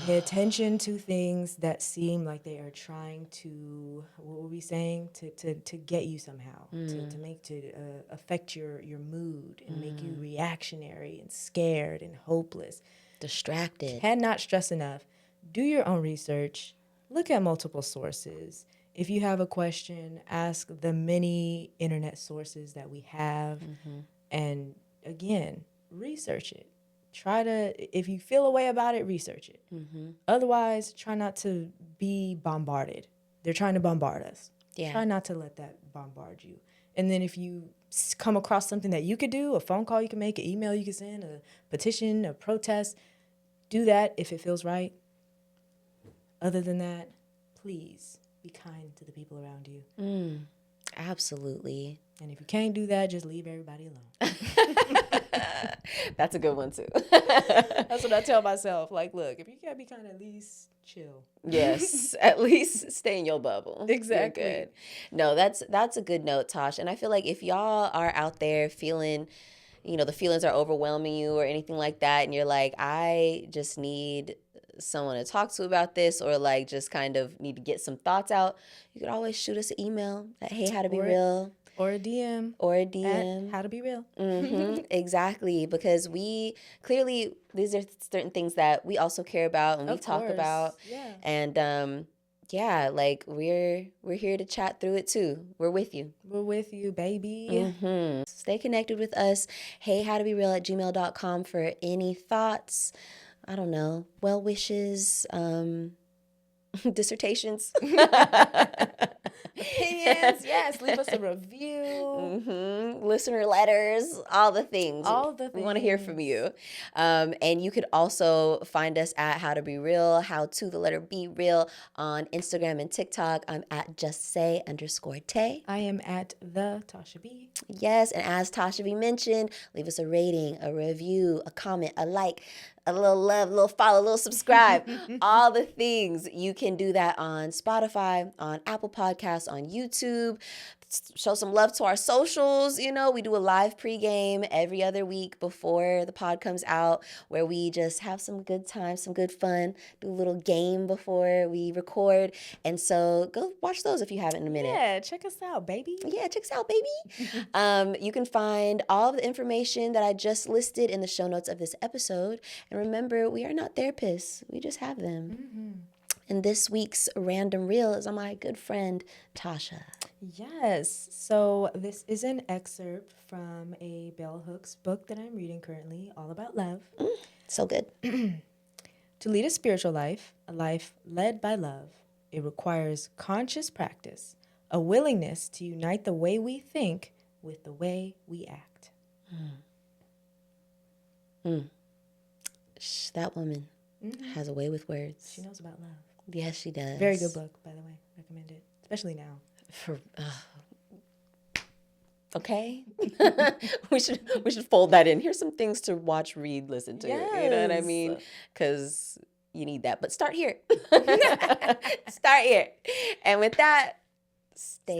Pay attention to things that seem like they are trying to, what were we saying? To get you somehow, to affect your mood and make you reactionary and scared and hopeless. Distracted. Cannot stress enough. Do your own research. Look at multiple sources. If you have a question, ask the many internet sources that we have. And again, research it. Try to, if you feel a way about it, research it. Otherwise, try not to be bombarded. They're trying to bombard us. Yeah. Try not to let that bombard you. And then if you come across something that you could do, a phone call you can make, an email you can send, a petition, a protest, do that if it feels right. Other than that, please be kind to the people around you. Absolutely. And if you can't do that, just leave everybody alone. That's a good one too. That's what I tell myself. Like, look, if you can't be kind, at least chill. Yes, at least stay in your bubble. Exactly. You're good. No, that's a good note, Tosh. And I feel like if y'all are out there feeling, the feelings are overwhelming you or anything like that, and you're like, I just need someone to talk to about this, or like just kind of need to get some thoughts out, you could always shoot us an email at heyhowtobereal. Or a DM. Or a DM. At How to Be Real. Exactly. Because we clearly, these are certain things that we also care about and we talk about. Yeah. And like we're here to chat through it too. We're with you. We're with you, baby. Stay connected with us. heyhowtobereal@gmail.com for any thoughts. I don't know. Well wishes. Dissertations. Opinions. Yes. Leave us a review. Listener letters. All the things. We want to hear from you. And you could also find us at How to Be Real, how to the letter be real on Instagram and TikTok. I'm at justsay_tay. I am at the Tasha B. Yes, and as Tasha B mentioned, leave us a rating, a review, a comment, a like, a little love, a little follow, a little subscribe, all the things. You can do that on Spotify, on Apple Podcasts, on YouTube. Show some love to our socials. We do a live pregame every other week before the pod comes out, where we just have some good time, some good fun, do a little game before we record. And so go watch those if you haven't in a minute. Yeah, check us out, baby. Yeah, check us out, baby. You can find all of the information that I just listed in the show notes of this episode. And remember, we are not therapists. We just have them. And this week's random reel is on my good friend, Tasha. Yes. So this is an excerpt from a Bell Hooks book that I'm reading currently, all about love. So good. To lead a spiritual life, a life led by love, it requires conscious practice, a willingness to unite the way we think with the way we act. That woman has a way with words. She knows about love. Yes, she does. Very good book, by the way. Recommend it, especially now. Okay. we should fold that in. Here's some things to watch, read, listen to. Yes. You know what I mean? Because you need that. But start here. Start here. And with that, stay